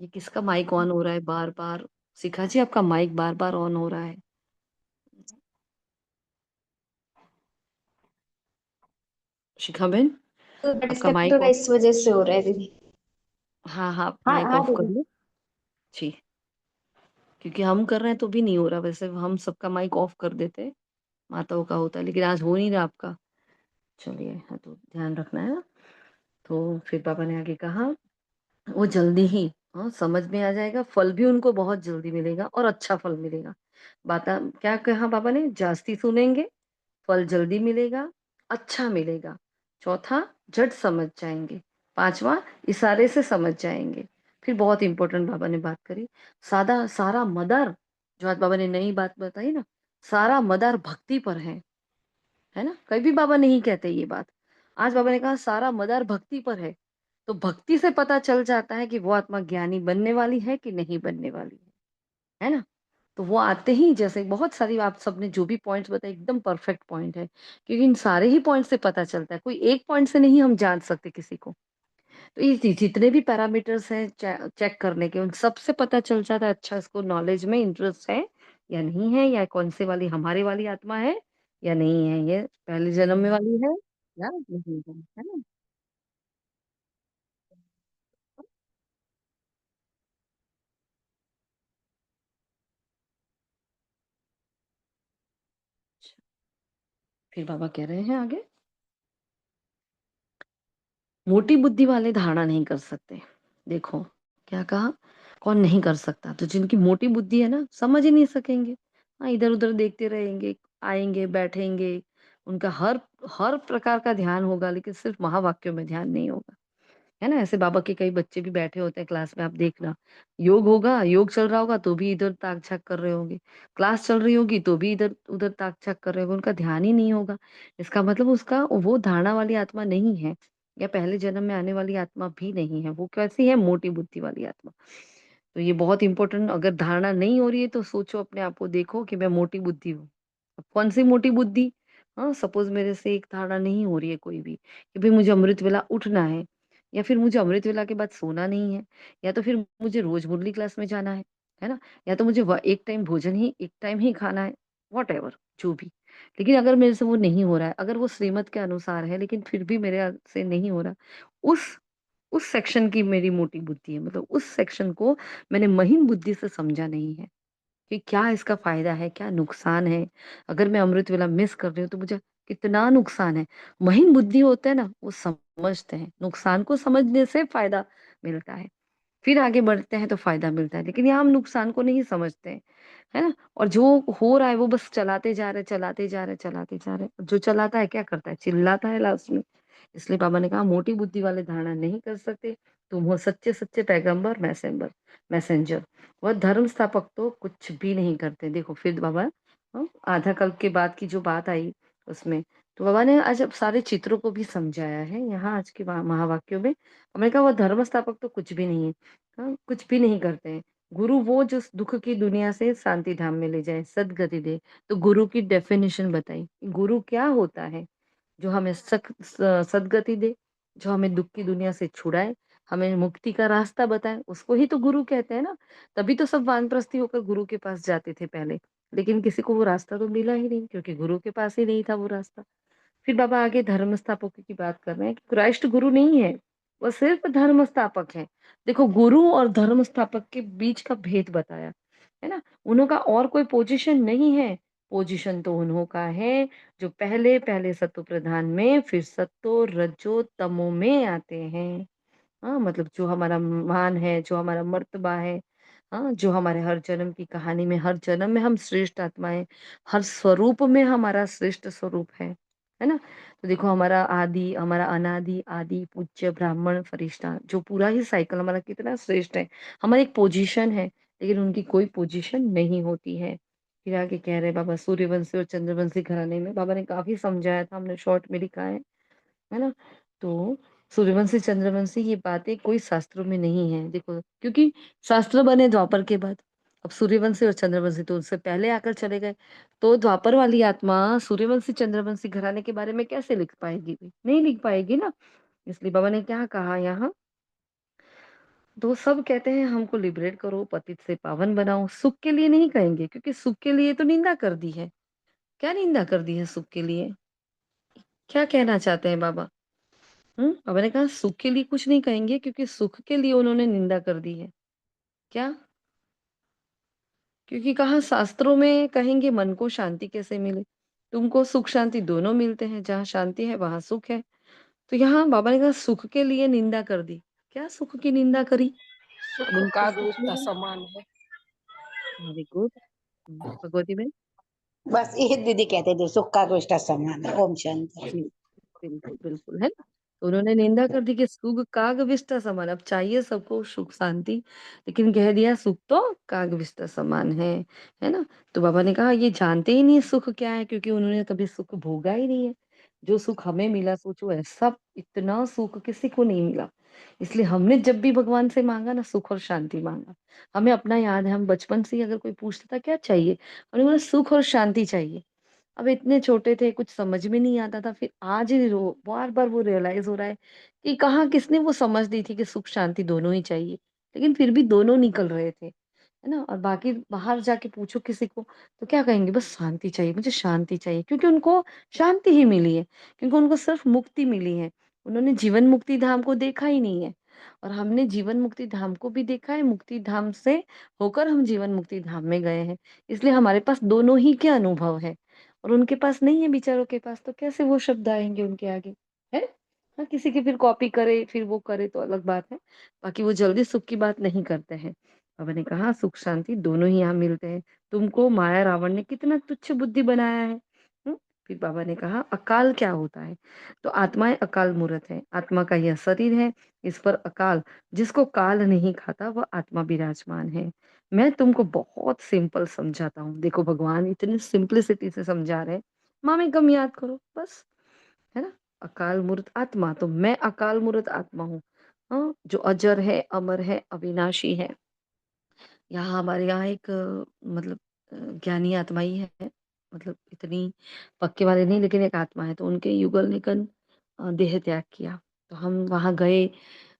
ये किसका माइक ऑन हो रहा है बार-बार? शिखा जी, आपका माइक बार-बार ऑन हो रहा है। शिखा बहन, तो आपका डिस्कनेक्ट माइक होगा, ऑफ। इस वजह से हो रहा है दीदी। हाँ, हाँ, हाँ माइक हाँ ऑफ कर दीदी। लो। जी, क्योंकि हम कर रहे हैं तो भी नहीं हो रहा। वैसे हम सबका माइक ऑफ कर देते हैं, माताओं का होता है, लेकिन आज हो नहीं रहा आपका। चलिए, हाँ, तो ध्यान रखना है ना। तो फिर पापा ने आगे कहा, वो जल्दी ही समझ में आ जाएगा, फल भी उनको बहुत जल्दी मिलेगा और अच्छा फल मिलेगा। बाता क्या कहा पापा ने? जास्ती सुनेंगे, फल जल्दी मिलेगा, अच्छा मिलेगा। चौथा, झट समझ जाएँगे। पाँचवाँ, इशारे से समझ जाएँगे। फिर बहुत इम्पोर्टेंट बाबा ने बात करी, सारा मदार, जो आज बाबा ने नई बात बताई ना, सारा मदार भक्ति पर है ना? कभी बाबा नहीं कहते ये बात। आज बाबा ने कहा सारा मदार भक्ति पर है। तो भक्ति से पता चल जाता है कि वो आत्मा ज्ञानी बनने वाली है कि नहीं बनने वाली है ना? तो वो आते ही, जैसे बहुत सारी आप सबने जो भी पॉइंट्स बताए एकदम परफेक्ट पॉइंट है, क्योंकि इन सारे ही पॉइंट से पता चलता है, कोई एक पॉइंट से नहीं हम जान सकते किसी को। तो ये जितने भी पैरामीटर्स हैं चेक करने के, उन सब से पता चल जाता है अच्छा इसको नॉलेज में इंटरेस्ट है या नहीं है, या कौन से वाली हमारे वाली आत्मा है या नहीं है, ये पहले जन्म में वाली है या नहीं है, है ना? फिर बाबा कह रहे हैं आगे, मोटी बुद्धि वाले धारणा नहीं कर सकते। देखो क्या कहा, कौन नहीं कर सकता? तो जिनकी मोटी बुद्धि है ना, समझ ही नहीं सकेंगे। हाँ, इधर-उधर देखते रहेंगे, आएँगे, बैठेंगे, उनका हर हर प्रकार का ध्यान होगा, लेकिन सिर्फ महावाक्यों में ध्यान नहीं होगा। है ना? ऐसे बाबा के कई बच्चे भी बैठे होते हैं क्लास में, आप देखना। योग होगा, योग चल रहा होगा तो भी इधर ताक-झाँक कर रहे होंगे। क्लास चल रही होगी तो भी इधर-उधर ताक-झाँक कर रहे होंगे, उनका ध्यान ही नहीं होगा। इसका मतलब उसका वो धारणा वाली आत्मा नहीं है, या पहले जन्म में आने वाली आत्मा भी नहीं है। वो कैसी है? मोटी बुद्धि वाली आत्मा। तो ये बहुत इम्पोर्टेंट, अगर धारणा नहीं हो रही है तो सोचो, अपने आप को देखो कि मैं मोटी बुद्धि हूँ। अब कौन-सी मोटी बुद्धि? हाँ, सपोज़ मेरे से एक धारणा नहीं हो रही है कोई भी, कि भई मुझे अमृत वेला उठना है, या फिर मुझे अमृत वेला के बाद सोना नहीं है, या तो फिर मुझे रोज़ मुरली क्लास में जाना है ना? या तो मुझे एक टाइम भोजन ही एक टाइम ही खाना है, व्हॉटएवर जो भी। लेकिन अगर मेरे से वो नहीं हो रहा है, अगर वो श्रीमत के अनुसार है लेकिन फिर भी मेरे से नहीं हो रहा, उस उस सेक्शन की मेरी मोटी बुद्धि है, मतलब उस सेक्शन को मैंने महीन बुद्धि से समझा नहीं है। कि क्या इसका फ़ायदा है, क्या नुकसान है? अगर मैं अमृत वेला मिस कर रही हूँ तो मुझे कितना नुकसान है। महीन बुद्धि होते हैं ना, वो समझते हैं, नुकसान को समझने से फ़ायदा मिलता है। फिर आगे बढ़ते हैं तो फ़ायदा मिलता है, लेकिन यहाँ हम नुकसान को नहीं समझते हैं, है ना? और जो हो रहा है वो बस चलाते जा रहे हैं, चलाते जा रहे हैं, चलाते जा रहे हैं। जो चलाता है क्या करता है? चिल्लाता है लास्ट में। इसलिए बाबा ने कहा मोटी बुद्धि वाले धारणा नहीं कर सकते, तुम हो सच्चे-सच्चे पैगंबर मैसेंजर। वह धर्म स्थापक तो कुछ भी नहीं करते। देखो फिर बाबा आधा कल्प के बाद की जो बात आई उसमें, तो बाबा ने आज अब सारे चित्रों को भी समझाया है यहाँ आज के महावाक्यों में। हमने कहा वह धर्म स्थापक तो कुछ भी नहीं है, हाँ, कुछ भी नहीं करते हैं। गुरु वो जो दुख की दुनिया से शांति धाम में ले जाए, सद्गति दे। तो गुरु की डेफिनेशन बताई, गुरु क्या होता है? जो हमें सद्गति दे, जो हमें दुःख की दुनिया से छुड़ाए, हमें मुक्ति का रास्ता बताए, उसको ही तो गुरु कहते हैं ना। तभी तो सब वानप्रस्थी होकर गुरु के पास जाते थे पहले, लेकिन किसी को वो रास्ता तो मिला ही नहीं, क्योंकि गुरु के पास ही नहीं था वो रास्ता। फिर बाबा आगे धर्म स्थापकों की बात कर रहे हैं कि क्राइस्ट गुरु नहीं है, वो सिर्फ धर्म स्थापक है। देखो गुरु और धर्म स्थापक के बीच का भेद बताया, है ना? उन्हों का और कोई पोजीशन नहीं है, पोजीशन तो उन्हों का है जो पहले सत्व प्रधान में, फिर सत्व रजो तमो में आते हैं। हाँ, मतलब जो हमारा मान है, जो हमारा मर्तबा है, हाँ, जो हमारे हर जन्म की कहानी में, हर जन्म में हम श्रेष्ठ आत्माएँ, हर स्वरूप में हमारा श्रेष्ठ स्वरूप है ना? तो देखो हमारा आदि, हमारा अनादि, आदि, पूज्य, ब्राह्मण, फरिश्ता, जो पूरा ही साइकिल हमारा कितना श्रेष्ठ है। हमारी एक पोजीशन है, लेकिन उनकी कोई पोजीशन नहीं होती है। फिर आगे कह रहे हैं बाबा सूर्यवंशी और चंद्रवंशी घराने में बाबा ने काफ़ी समझाया था, हमने शॉर्ट में लिखा है ना? तो सूर्यवंशी, चंद्रवंशी ये बातें कोई शास्त्रों में नहीं है। देखो क्योंकि शास्त्र बने द्वापर के बाद। अब सूर्यवंशी और चंद्रवंशी तो उससे पहले आकर चले गए। तो द्वापर वाली आत्मा सूर्यवंशी, चंद्रवंशी घराने के बारे में कैसे लिख पाएगी? नहीं लिख पाएगी ना। इसलिए बाबा ने क्या कहा यहाँ, तो सब कहते हैं हमको लिबरेट करो, पतित से पावन बनाओ। सुख के लिए नहीं कहेंगे, क्योंकि सुख के लिए तो निंदा कर दी है। क्या निंदा कर दी है सुख के लिए? क्या कहना चाहते हैं बाबा? अब मैंने कहा सुख के लिए कुछ नहीं कहेंगे, क्योंकि सुख के लिए उन्होंने निंदा कर दी है। क्या? क्योंकि कहा शास्त्रों में कहेंगे मन को शांति कैसे मिले? तुमको सुख शांति दोनों मिलते हैं, जहाँ शांति है वहाँ सुख है। तो यहाँ बाबा ने कहा सुख के लिए निंदा कर दी। क्या सुख की निंदा करी? अब सुख उनको काग सुख उसका मिला। समान है। Very good. भगवती बहन। बस ये दीदी कहते थे सुख का गोष्ठा समान है। ओम शांति। जी, बिल्कुल, बिल्कुल, है ना? तो उन्होंने निंदा कर दी कि सुख काग विष्टा समान, अब चाहिए सबको सुख शांति, लेकिन कह दिया सुख तो काग विष्टा समान है ना? तो बाबा ने कहा ये जानते ही नहीं सुख क्या है, क्योंकि उन्होंने कभी सुख भोगा ही नहीं है। जो सुख हमें मिला सोचो, ऐसा इतना सुख किसी को नहीं मिला। इसलिए हमने जब भी भगवान से माँगा ना, सुख और शांति माँगा। हमें अपना याद है, हम बचपन से ही अगर कोई पूछता था क्या चाहिए? हमने बोला सुख और शांति चाहिए। अब इतने छोटे थे, कुछ समझ में नहीं आता था, फिर आज ही रो बार-बार वो रियलाइज़ हो रहा है कि कहाँ किसने वो समझ दी थी कि सुख शांति दोनों ही चाहिए। लेकिन फिर भी दोनों निकल रहे थे, है ना? और बाकी बाहर जाके पूछो किसी को तो क्या कहेंगे, बस शांति चाहिए, मुझे शांति चाहिए, क्योंकि उनको शांति ही मिली है, क्योंकि उनको सिर्फ मुक्ति मिली है। उन्होंने जीवन मुक्ति धाम को देखा ही नहीं है, और हमने जीवन मुक्ति धाम को भी देखा है, मुक्ति धाम से होकर हम जीवन मुक्ति धाम में गए हैं। इसलिए हमारे पास दोनों ही के अनुभव है। और उनके पास नहीं है बेचारों के पास, तो कैसे वो शब्द आएंगे उनके आगे, है? हाँ, किसी की फिर कॉपी करे फिर वो करे तो अलग बात है, बाकी वो जल्दी सुख की बात नहीं करते हैं। बाबा ने कहा सुख शांति दोनों ही यहाँ मिलते हैं। तुमको माया रावण ने कितना तुच्छ बुद्धि बनाया है। फिर बाबा ने कहा अकाल क्या होता है? तो आत्माएं अकाल मूर्त है, आत्मा का यह शरीर है, इस पर अकाल जिसको काल नहीं खाता वह आत्मा विराजमान है। मैं तुमको बहुत सिंपल समझाता हूँ, देखो भगवान इतनी सिंपलिसिटी से समझा रहे हैं। मामे कम याद करो बस, है ना? अकाल मूर्त आत्मा, तो मैं अकाल मूर्त आत्मा हूँ, हाँ, जो अजर है, अमर है, अविनाशी है। यहाँ हमारे यहाँ एक मतलब ज्ञानी आत्मा ही है, मतलब इतनी पक्के वाले नहीं, लेकिन एक आत्मा है, तो उनके युगल निकन देह त्याग किया, तो हम वहां गए,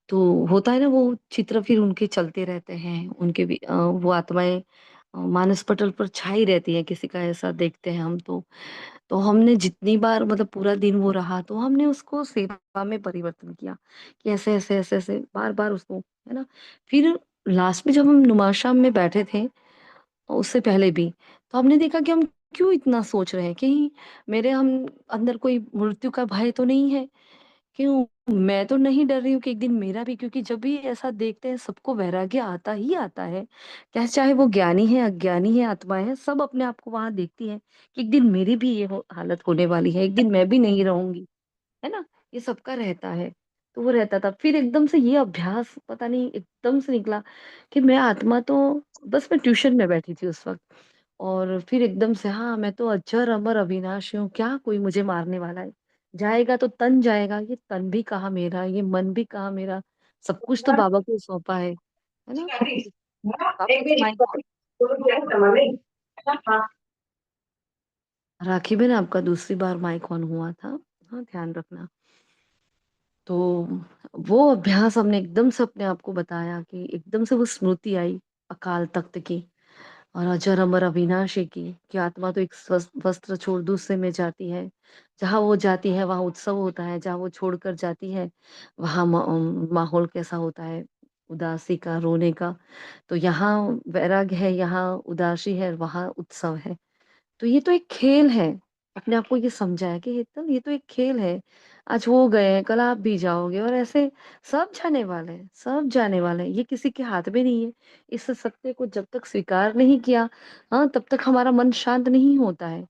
तो होता है ना वो चित्र फिर उनके चलते रहते हैं, उनके भी वो आत्माएं मानस पटल पर छाई रहती है, किसी का ऐसा देखते हैं हम तो हमने जितनी बार मतलब पूरा दिन वो रहा, तो हमने उसको सेवा में परिवर्तन किया कि ऐसे ऐसे ऐसे ऐसे बार बार उसको, है ना? फिर लास्ट में जब हम नुमाशाम में बैठे थे, उससे पहले भी, तो हमने देखा कि हम क्यों इतना सोच रहे हैं, कहीं मेरे हम अंदर कोई मृत्यु का भय तो नहीं है, क्यों मैं तो नहीं डर रही हूँ कि एक दिन मेरा भी, क्योंकि जब भी ऐसा देखते हैं सबको वैराग्य आता ही आता है, चाहे वो ज्ञानी है अज्ञानी है आत्मा है, सब अपने आप को वहां देखती है कि एक दिन मेरी भी ये हालत होने वाली है, एक दिन मैं भी नहीं रहूंगी, है ना? ये सबका रहता है। तो वो रहता था, फिर एकदम से ये अभ्यास पता नहीं एकदम से निकला कि मैं आत्मा तो, बस मैं ट्यूशन में बैठी थी उस वक्त, और फिर एकदम से हाँ मैं तो अजर अमर अविनाशी हूँ, क्या कोई मुझे मारने वाला है? जाएगा तो तन जाएगा, ये तन भी कहाँ मेरा, ये मन भी कहाँ मेरा, सब कुछ तो बाबा को सौंपा है ना? वापस माइक ऑन। राखी बहन आपका दूसरी बार माइक ऑन हुआ था, हाँ ध्यान रखना। तो वो अभ्यास हमने एकदम से अपने आप को बताया कि एकदम से वो स्मृति आई अकाल तख्त की और अजर अमर अविनाशी की, कि आत्मा तो एक वस्त्र छोड़ दूसरे में जाती है, जहाँ वो जाती है वहां उत्सव होता है, जहाँ वो छोड़कर जाती है वहां माहौल कैसा होता है, उदासी का, रोने का। तो यहाँ वैराग्य है, यहाँ उदासी है, वहां उत्सव है। तो ये तो एक खेल है, अपने आप को ये समझाया कि ये तो एक खेल है। आज वो गए हैं, कल आप भी जाओगे, और ऐसे सब जाने वाले हैं, सब जाने वाले हैं, ये किसी के हाथ में नहीं है। इस सत्य को जब तक स्वीकार नहीं किया, हाँ, तब तक हमारा मन शांत नहीं होता है।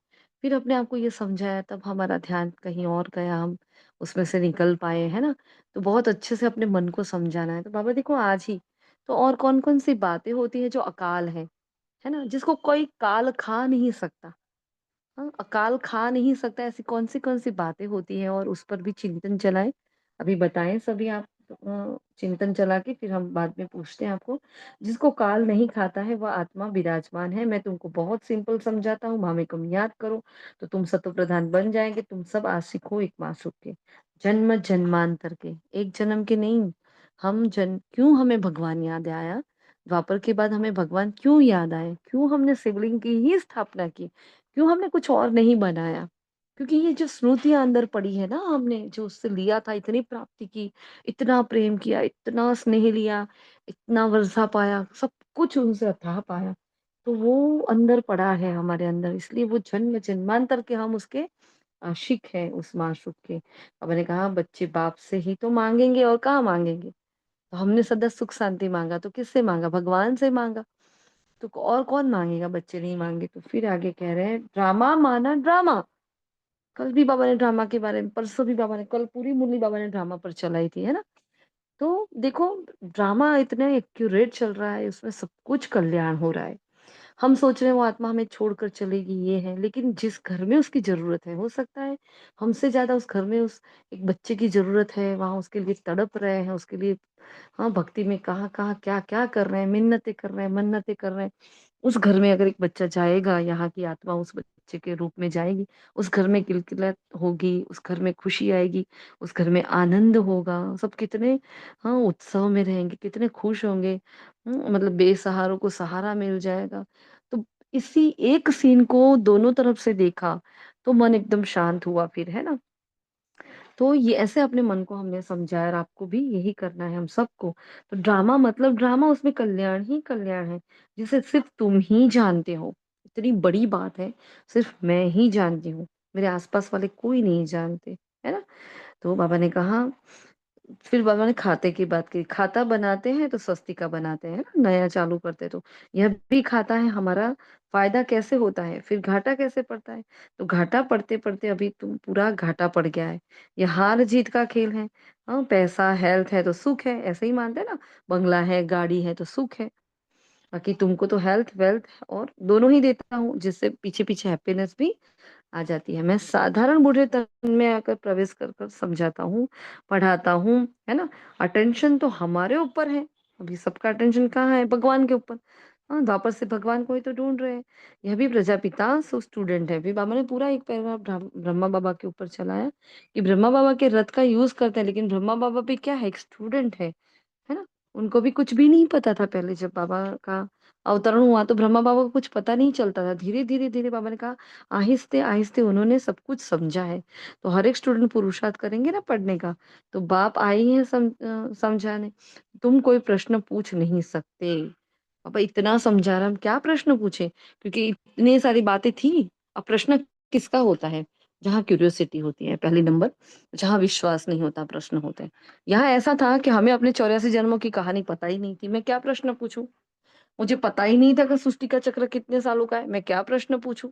फिर अपने आप को ये समझाया, तब हमारा ध्यान कहीं और गया, हम उसमें से निकल पाए, है ना? तो बहुत अच्छे से अपने मन को समझाना है। तो बाबा देखो आज ही तो और कौन कौन सी बातें होती है जो अकाल है ना, जिसको कोई काल खा नहीं सकता। हाँ, अकाल खा नहीं सकता, ऐसी कौन सी बातें होती हैं, और उस पर भी चिंतन चलाएं। अभी बताएं सभी आप, चिंतन चला के फिर हम बाद में पूछते हैं आपको। जिसको काल नहीं खाता है वह आत्मा विराजमान है। मैं तुमको बहुत सिंपल समझाता हूँ, मामे कम याद करो तो तुम सतो प्रधान बन जाएंगे। तुम सब आशिक हो एक मासूक के, जन्म जन्मांतर के, एक जन्म के नहीं। हम जन क्यों हमें भगवान याद आया, द्वापर के बाद हमें भगवान क्यों याद आए, क्यों हमने शिवलिंग की ही स्थापना की, क्यों हमने कुछ और नहीं बनाया? क्योंकि ये जो स्मृतियां अंदर पड़ी है ना, हमने जो उससे लिया था, इतनी प्राप्ति की, इतना प्रेम किया, इतना स्नेह लिया, इतना वर्षा पाया, सब कुछ उनसे अथाह पाया, तो वो अंदर पड़ा है हमारे अंदर, इसलिए वो जन्म जन्मांतर के हम उसके आशिक हैं, उस माशूक के। अब मैंने कहा बच्चे बाप से ही तो मांगेंगे, और कहाँ मांगेंगे? तो हमने सदा सुख शांति मांगा, तो किससे मांगा? भगवान से मांगा। तो और कौन मांगेगा? बच्चे नहीं मांगे। तो फिर आगे कह रहे हैं ड्रामा माना ड्रामा। कल भी बाबा ने ड्रामा के बारे में, परसों भी बाबा ने, कल पूरी मुरली बाबा ने ड्रामा पर चलाई थी, है ना? तो देखो ड्रामा इतना एक्यूरेट चल रहा है, उसमें सब कुछ कल्याण हो रहा है। हम सोच रहे हैं वो आत्मा हमें छोड़कर चलेगी, ये है, लेकिन जिस घर में उसकी जरूरत है, हो सकता है हमसे ज्यादा उस घर में उस एक बच्चे की जरूरत है, वहां उसके लिए तड़प रहे हैं, उसके लिए, हाँ, भक्ति में कहाँ कहाँ क्या क्या कर रहे हैं, मिन्नतें कर रहे हैं, मन्नतें कर रहे हैं। उस घर में अगर एक बच्चा जाएगा, यहाँ की आत्मा उस बच्चे के रूप में जाएगी, उस घर में किलकिलाहट होगी, उस घर में खुशी आएगी, उस घर में आनंद होगा, सब कितने, हाँ, उत्सव में रहेंगे, कितने खुश होंगे। मतलब बेसहारों को सहारा मिल जाएगा। तो इसी एक सीन को दोनों तरफ से देखा, तो मन एकदम शांत हुआ फिर, है ना? तो ये ऐसे अपने मन को हमने समझाया, और आपको भी यही करना है, हम सबको। तो ड्रामा मतलब ड्रामा, उसमें कल्याण ही कल्याण है, जिसे सिर्फ तुम ही जानते हो। इतनी बड़ी बात है, सिर्फ मैं ही जानती हूँ, मेरे आस-पास वाले कोई नहीं जानते, है ना? तो बाबा ने कहा, फिर बाबा ने खाते की बात की, खाता बनाते हैं तो स्वस्तिका बनाते हैं, है ना? नया चालू करते हैं तो, यह भी खाता है, हमारा फ़ायदा कैसे होता है, फिर घाटा कैसे पड़ता है? तो घाटा पड़ते-पड़ते अभी तुम पूरा घाटा पड़ गया है, ये हार-जीत का खेल है। हाँ, पैसा, हेल्थ है तो सुख है, ऐसे ही मानते हैं ना, बंगला है, गाड़ी है तो सुख है। बाकी तुमको तो हेल्थ, वेल्थ और दोनों ही देता हूँ, जिससे पीछे-पीछे हैप्पीनेस भी आ जाती है। मैं साधारण बूढ़े तन में आकर प्रवेश कर कर समझाता हूँ, पढ़ाता हूँ, है ना? अटेंशन तो हमारे ऊपर है, अभी सबका अटेंशन कहाँ है? भगवान के ऊपर। हाँ, वापस से भगवान को ही तो ढूँढ रहे हैं। यह भी प्रजापिता सो स्टूडेंट है। फिर बाबा ने पूरा एक पैराग्राफ ब्रह्मा बाबा के ऊपर चलाया कि ब्रह्मा बाबा के रथ का यूज़ करते हैं, लेकिन ब्रह्मा बाबा भी क्या है? एक स्टूडेंट है ना? उनको भी कुछ भी नहीं पता था पहले जब बाबा का अवतरण हुआ तो ब्रह्मा बाबा को कुछ पता नहीं चलता था। धीरे-धीरे बाबा ने कहा आहिस्ते-आहिस्ते उन्होंने सब कुछ समझा है। तो हर एक स्टूडेंट पुरुषार्थ करेंगे ना पढ़ने का, तो बाप आए ही हैं समझाने। तुम कोई प्रश्न पूछ नहीं सकते। पापा इतना समझा रहा हम क्या प्रश्न पूछे? क्योंकि इतनी सारी बातें थी। अब प्रश्न किसका होता है? जहाँ क्यूरियोसिटी होती है पहली नंबर, जहाँ विश्वास नहीं होता प्रश्न होते हैं। यहाँ ऐसा था कि हमें अपने 84 जन्मों की कहानी पता ही नहीं थी। मैं क्या प्रश्न पूछूं? मुझे पता ही नहीं था कि सृष्टि का चक्र कितने सालों का है। मैं क्या प्रश्न पूछूं?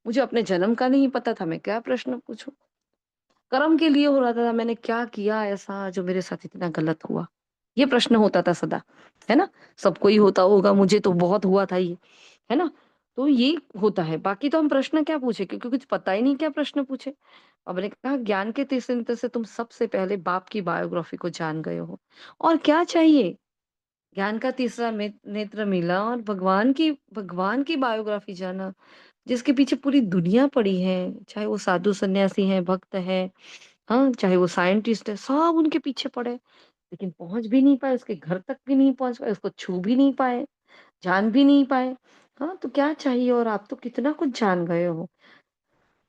मुझे अपने जन्म का नहीं पता था। मैं क्या प्रश्न पूछूं? कर्म के लिए हो रहा था, मैंने क्या किया ऐसा जो मेरे साथ इतना गलत हुआ? ये प्रश्न होता था सदा, है ना? सबको ही होता होगा, मुझे तो बहुत हुआ था ये, है ना? तो ये होता है, बाकी तो हम प्रश्न क्या पूछे क्योंकि कुछ पता ही नहीं क्या प्रश्न पूछे। अब मैंने कहा ज्ञान के तीसरे नेत्र से तुम सबसे पहले बाप की बायोग्राफी को जान गए हो और क्या चाहिए? ज्ञान का तीसरा नेत्र मिला और भगवान की बायोग्राफी जाना, जिसके पीछे पूरी दुनिया पड़ी है, चाहे वो साधु सन्यासी हैं, भक्त हैं, हाँ, चाहे वो साइंटिस्ट है, सब उनके पीछे पड़े, लेकिन पहुँच भी नहीं पाए, उसके घर तक भी नहीं पहुँच पाए, उसको छू भी नहीं पाए, जान भी नहीं पाए। हाँ, तो क्या चाहिए और आप तो कितना कुछ जान गए हो।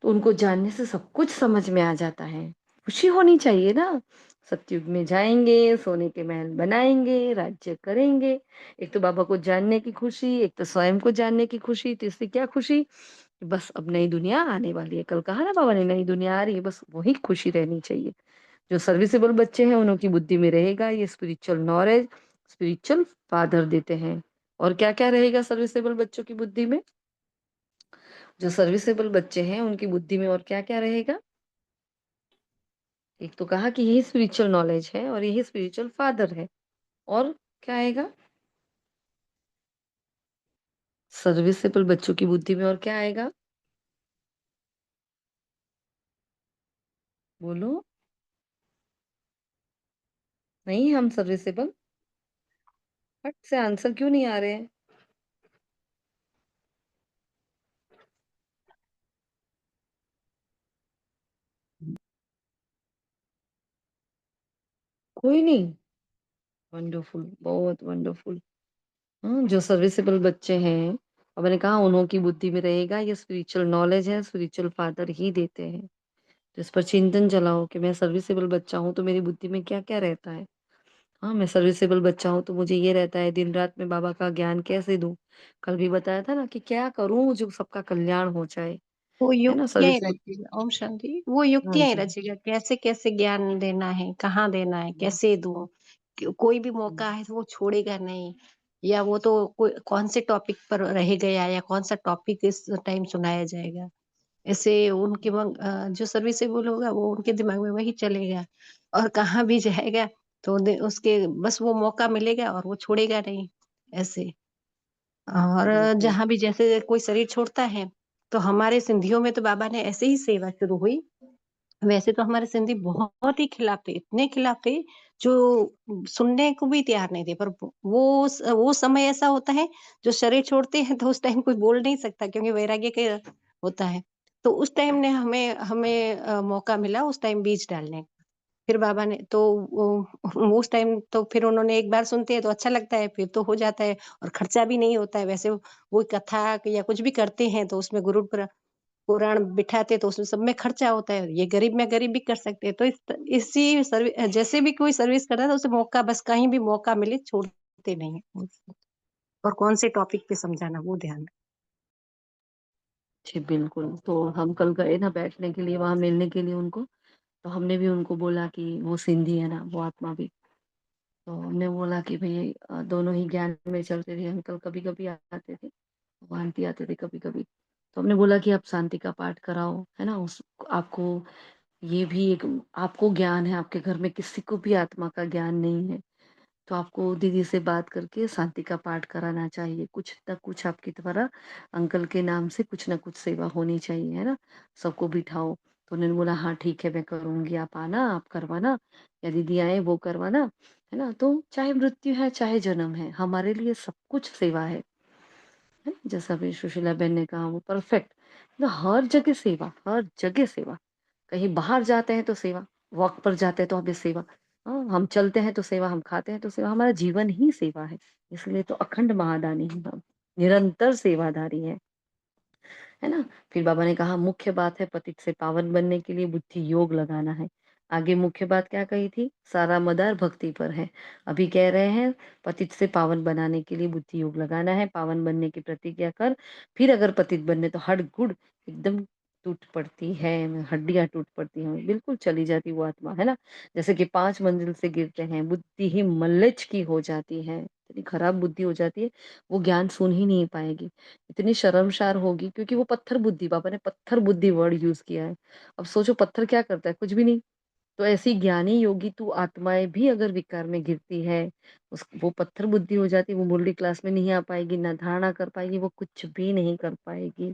तो उनको जानने से सब कुछ समझ में आ जाता है। खुशी होनी चाहिए ना, सतयुग में जाएँगे, सोने के महल बनाएँगे, राज्य करेंगे। एक तो बाबा को जानने की खुशी, एक तो स्वयं को जानने की खुशी, तीसरी क्या खुशी? कि बस अब नई दुनिया आने वाली है। कल कहा ना बाबा ने नई दुनिया आ रही है, बस वही खुशी रहनी चाहिए। जो सर्विसेबल बच्चे हैं उन्हों की बुद्धि में रहेगा ये स्पिरिचुअल नॉलेज, स्पिरिचुअल फादर देते हैं। और क्या-क्या रहेगा सर्विसेबल बच्चों की बुद्धि में? जो सर्विसेबल बच्चे हैं उनकी बुद्धि में और क्या-क्या रहेगा? एक तो कहा कि यही स्पिरिचुअल नॉलेज है और यही स्पिरिचुअल फादर है। और क्या आएगा? सर्विसेबल बच्चों की बुद्धि में और क्या आएगा? बोलो। नहीं हम सर्विसेबल? फट से आंसर क्यों नहीं आ रहे हैं? कोई नहीं? वंडरफुल, बहुत वंडरफुल। हाँ, जो सर्विसेबल बच्चे हैं और मैंने कहा उन्हों की बुद्धि में रहेगा ये स्पिरिचुअल नॉलेज है, स्पिरिचुअल फादर ही देते हैं। तो इस पर चिंतन चलाओ कि मैं सर्विसेबल बच्चा हूँ तो मेरी बुद्धि में क्या-क्या रहता है। हाँ, मैं सर्विसेबल बच्चा हूँ तो मुझे ये रहता है दिन-रात मैं बाबा का ज्ञान कैसे दूँ? कल भी बताया था ना कि क्या करूँ जो सबका कल्याण हो जाए, वो है ना? युक्तियाँ ही सर्विसेबल रचेगा। ओम शांति। वो हाँ युक्तियाँ ही जी। रचेगा, कैसे-कैसे ज्ञान देना है, कहाँ देना है, कैसे दूँ? कोई भी मौका है तो वो छोड़ेगा नहीं, या वो तो कोई कौन से टॉपिक पर रह गया या कौन-सा टॉपिक इस टाइम सुनाया जाएगा। ऐसे उनके जो सर्विसेबल होगा वो उनके दिमाग में वही चलेगा, और कहाँ भी जाएगा तो उसके बस वो मौका मिलेगा और वो छोड़ेगा नहीं, ऐसे। और बिल्कुल। जहाँ भी जैसे कोई शरीर छोड़ता है, तो हमारे सिंधियों में तो बाबा ने ऐसे ही सेवा शुरू हुई। वैसे तो हमारे सिंधी बहुत ही खिलाफ थे, इतने खिलाफ थे, जो सुनने को भी तैयार नहीं थे। पर वो समय ऐसा होता है, जो शरीर छोड़ते हैं तो उस टाइम कोई बोल नहीं सकता, क्योंकि वैराग्य के होता है। तो उस टाइम ने हमें हमें मौका मिला उस टाइम बीज डालने का। फिर बाबा ने तो उस टाइम तो फिर उन्होंने एक बार सुनते हैं तो अच्छा लगता है, फिर तो हो जाता है, और खर्चा भी नहीं होता है। वैसे वो कथा या कुछ भी करते हैं तो उसमें गुरु पुराण बिठाते तो उसमें सब में खर्चा होता है। ये गरीब में गरीब भी कर सकते हैं। तो इसी जैसे भी कोई सर्विस कर रहा है तो उसे मौका, बस कहीं भी मौका मिले छोड़ते नहीं हैं। और कौन से टॉपिक पे समझाना वो ध्यान जी, बिल्कुल। तो हम कल गए ना बैठने के लिए, वहाँ मिलने के लिए उनको, तो हमने भी उनको बोला कि वो सिंधी है ना, वो आत्मा भी। तो हमने बोला कि भई दोनों ही ज्ञान में चलते थे, अंकल कभी-कभी आते थे, वो आंटी आते थे कभी-कभी। तो हमने बोला कि आप शांति का पाठ कराओ, है ना? उस आपको ये भी एक आपको ज्ञान है, आपके घर में किसी को भी आत्मा का ज्ञान नहीं है, तो आपको दीदी से बात करके शांति का पाठ कराना चाहिए। कुछ न कुछ आपके द्वारा अंकल के नाम से कुछ न कुछ सेवा होनी चाहिए, है ना? सबको बिठाओ। तो उन्होंने बोला हाँ ठीक है मैं करूँगी, आप आना, आप करवाना या दीदी आए वो करवाना, है ना? तो चाहे मृत्यु है, चाहे जन्म है, हमारे लिए सब कुछ सेवा है ना? जैसा अभी सुशीला बहन ने कहा वो परफेक्ट, ना हर जगह सेवा, हर जगह सेवा। कहीं बाहर जाते हैं तो सेवा, वॉक पर जाते हैं तो हमें सेवा, हाँ, हम चलते हैं तो सेवा, हम खाते हैं तो सेवा, हमारा जीवन ही सेवा है। इसलिए तो अखंड महादानी हैं हम, निरंतर सेवाधारी हैं, है ना? फिर बाबा ने कहा मुख्य बात है पतित से पावन बनने के लिए बुद्धि योग लगाना है। आगे मुख्य बात क्या कही थी? सारा मदार भक्ति पर है। अभी कह रहे हैं पतित से पावन बनाने के लिए बुद्धि योग लगाना है, पावन बनने की प्रतिज्ञा कर, फिर अगर पतित बनने तो हड-गुड एकदम टूट पड़ती है, हड्डियाँ टूट पड़ती हैं, बिल्कुल चली जाती वो आत्मा, है ना? जैसे कि 5 मंजिल से गिरते हैं, बुद्धि ही मल्लिच की हो जाती है, इतनी खराब बुद्धि हो जाती है, वो ज्ञान सुन ही नहीं पाएगी। इतनी शर्मसार होगी क्योंकि वो पत्थर बुद्धि, बाबा ने पत्थर बुद्धि वर्ड यूज किया है। अब सोचो पत्थर क्या करता है? कुछ भी नहीं। तो ऐसी ज्ञानी योगी तू आत्माएं भी अगर विकार में गिरती है, उस वो पत्थर बुद्धि हो जाती है, वो मुरली क्लास में नहीं आ पाएगी, ना धारणा कर पाएगी, वो कुछ भी नहीं कर पाएगी,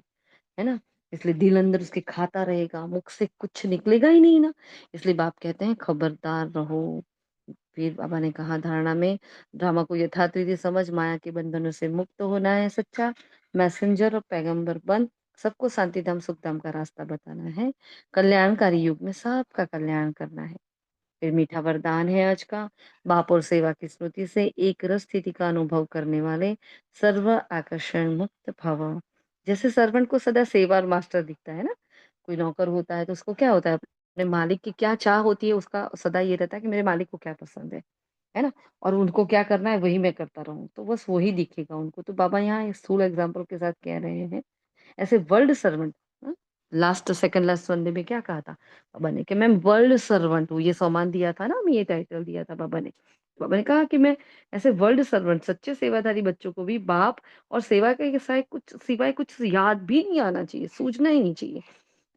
है ना? इसलिए दिल अंदर उसके खाता रहेगा, मुख से कुछ निकलेगा ही नहीं ना। इसलिए बाप कहते हैं खबरदार रहो। फिर बाबा ने कहा धारणा में ड्रामा को यथार्थ रीति समझ, माया के बंधनों से मुक्त होना है, सच्चा मैसेंजर और पैगंबर बन सबको शांति धाम सुख धाम का रास्ता बताना है, कल्याणकारी युग में सबका कल्याण करना है। फिर मीठा वरदान है आज का, बाप और सेवा की स्मृति से एक रस स्थिति का अनुभव करने वाले सर्व आकर्षण मुक्त भव। जैसे सर्वेंट को सदा सेवा और मास्टर दिखता है ना, कोई नौकर होता है तो उसको क्या होता है, अपने मालिक की क्या चाह होती है, उसका सदा ये रहता है कि मेरे मालिक को क्या पसंद है ना? और उनको क्या करना है वही मैं करता रहूं, तो बस वही दिखेगा उनको। तो बाबा यहाँ स्थूल एग्जाम्पल के साथ कह रहे हैं ऐसे world servant, last second last Sunday में क्या कहा था बाबा ने कि मैं वर्ल्ड सर्वेंट हूँ, ये सम्मान दिया था ना, हमें ये टाइटल दिया था बाबा ने। बाबा ने कहा कि मैं ऐसे वर्ल्ड सर्वेंट सच्चे सेवाधारी बच्चों को भी बाप और सेवा के सिवाय कुछ याद भी नहीं आना चाहिए, सूझना ही नहीं चाहिए।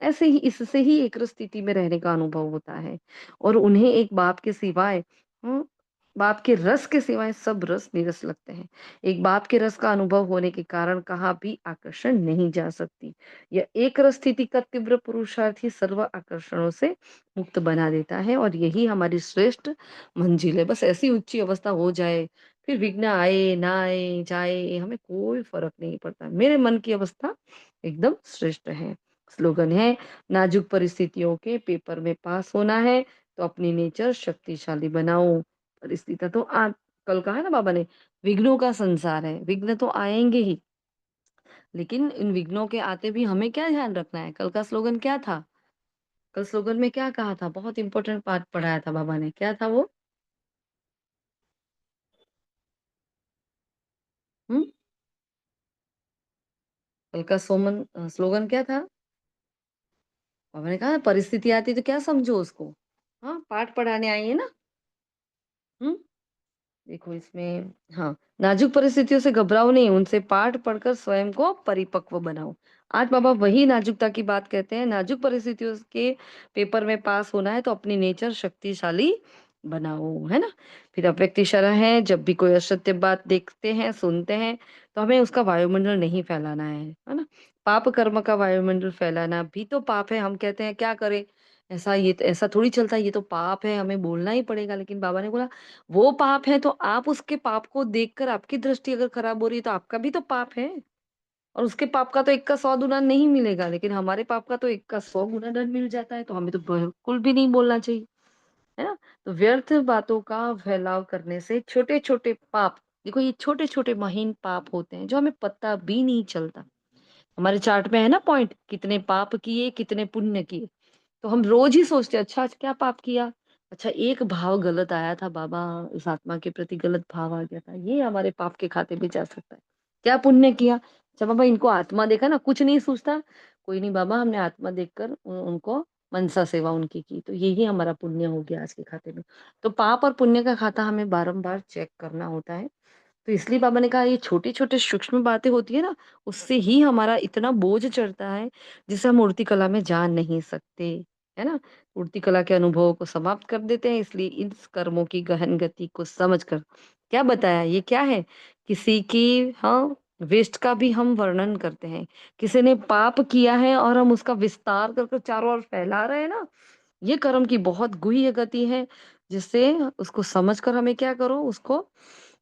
ऐसे ही इससे ही एक रस स्थिति में रहने का अनुभव होता है और उन्हें एक बाप के सिवाय, हम्म, बाप के रस के सिवाय सब रस निरस लगते हैं। एक बाप के रस का अनुभव होने के कारण कहाँ भी आकर्षण नहीं जा सकती। यह एक रस स्थिति का तीव्र पुरुषार्थ ही सर्व आकर्षणों से मुक्त बना देता है और यही हमारी श्रेष्ठ मंजिल है। बस ऐसी ऊंची अवस्था हो जाए, फिर विघ्न आए ना आए जाए हमें कोई फर्क नहीं पड़ता। मेरे मन की अवस्था एकदम श्रेष्ठ है। स्लोगन है नाजुक परिस्थितियों के पेपर में पास होना है तो अपनी नेचर शक्तिशाली बनाओ। परिस्थिति तो कल कहा ना बाबा ने, विघ्नों का संसार है, विघ्न तो आएंगे ही, लेकिन इन विघ्नों के आते भी हमें क्या ध्यान रखना है? कल का स्लोगन क्या था? कल स्लोगन में क्या कहा था? बहुत इंपॉर्टेंट पार्ट पढ़ाया था बाबा ने, क्या था वो? हम्म, कल का स्लोगन क्या था? बाबा ने कहा परिस्थिति आती तो क्या समझो उसको, हाँ पाठ पढ़ाने आई है ना। हम्म, देखो इसमें, हाँ, नाजुक परिस्थितियों से घबराओ नहीं, उनसे पाठ पढ़कर स्वयं को परिपक्व बनाओ। आज बाबा वही नाजुकता की बात कहते हैं, नाजुक परिस्थितियों के पेपर में पास होना है तो अपनी नेचर शक्तिशाली बनाओ, है ना? फिर अव्यक्त इशारा है, जब भी कोई असत्य बात देखते हैं सुनते हैं तो हमें उसका वायुमंडल नहीं फैलाना है ना? पाप कर्म का वायुमंडल फैलाना भी तो पाप है। हम कहते हैं क्या करें, ऐसा ये तो ऐसा थोड़ी चलता है, ये तो पाप है, हमें बोलना ही पड़ेगा। लेकिन बाबा ने बोला वो पाप है तो आप उसके पाप को देखकर आपकी दृष्टि अगर खराब हो रही है तो आपका भी तो पाप है, और उसके पाप का तो 1 का 100 गुना नहीं मिलेगा, लेकिन हमारे पाप का तो 1 का 100 गुना दंड मिल जाता है, तो हमें तो बिल्कुल भी नहीं बोलना चाहिए, है ना? तो व्यर्थ बातों का फैलाव करने से छोटे-छोटे पाप, देखो ये छोटे-छोटे महीन पाप होते हैं जो हमें पता भी नहीं चलता। हमारे चार्ट में है ना पॉइंट, कितने पाप किए, कितने पुण्य किए। तो हम रोज ही सोचते हैं अच्छा आज क्या पाप किया, अच्छा एक भाव गलत आया था बाबा, इस आत्मा के प्रति गलत भाव आ गया था, ये हमारे पाप के खाते में जा सकता है। क्या पुण्य किया? जब बाबा इनको आत्मा देखा ना, कुछ नहीं सोचता, कोई नहीं बाबा, हमने आत्मा देखकर उनको मनसा सेवा उनकी की, तो यही हमारा पुण्य हो गया आज के खाते में। तो पाप और पुण्य का खाता हमें बारंबार चेक करना होता है। तो इसलिए बाबा ने कहा ये छोटी-छोटी सूक्ष्म बातें होती है ना, उससे ही हमारा इतना बोझ चढ़ता है, जिसे हम मूर्ति कला में जान नहीं सकते, है ना? मूर्ति कला के अनुभवों को समाप्त कर देते हैं, इसलिए इन कर्मों की गहन गति को समझकर क्या बताया, ये क्या है? किसी की हाँ, वेस्ट का भी हम वर्णन करते हैं। किसी ने पाप किया है और हम उसका विस्तार कर कर चारों ओर फैला रहे हैं ना, ये कर्म की बहुत गुह्य गति है, जिससे उसको समझकर हमें क्या करो, उसको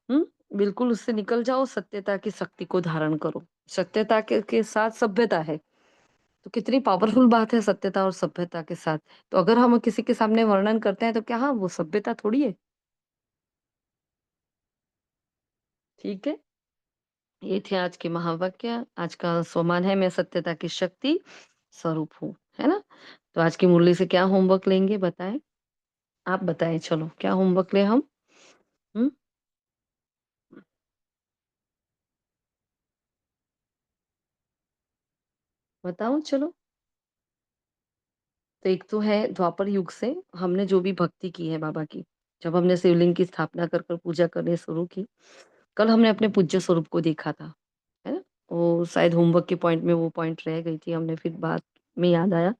हुँ, बिल्कुल उससे निकल जाओ, सत्यता की शक्ति को धारण करो। सत्यता के साथ सभ्यता है, तो कितनी पावरफुल बात है सत्यता और सभ्यता के साथ। तो अगर हम किसी के सामने वर्णन करते हैं तो क्या हाँ, वो सभ्यता थोड़ी है, ठीक है? ये थे आज के महावाक्य। आज का स्वमान है मैं सत्यता की शक्ति स्वरूप हूँ, है ना? तो आज की मुरली से क्या होमवर्क लेंगे बताएँ? आप बताएँ चलो, क्या होमवर्क लें हम? हुँ, बताओ चलो। तो एक तो है द्वापर युग से हमने जो भी भक्ति की है बाबा की, जब हमने शिवलिंग की स्थापना कर कर पूजा करनी शुरू की, कल हमने अपने पूज्य स्वरूप को देखा था, है ना? वो शायद होमवर्क के पॉइंट में वो पॉइंट रह गई थी, हमने फिर बाद में याद आया।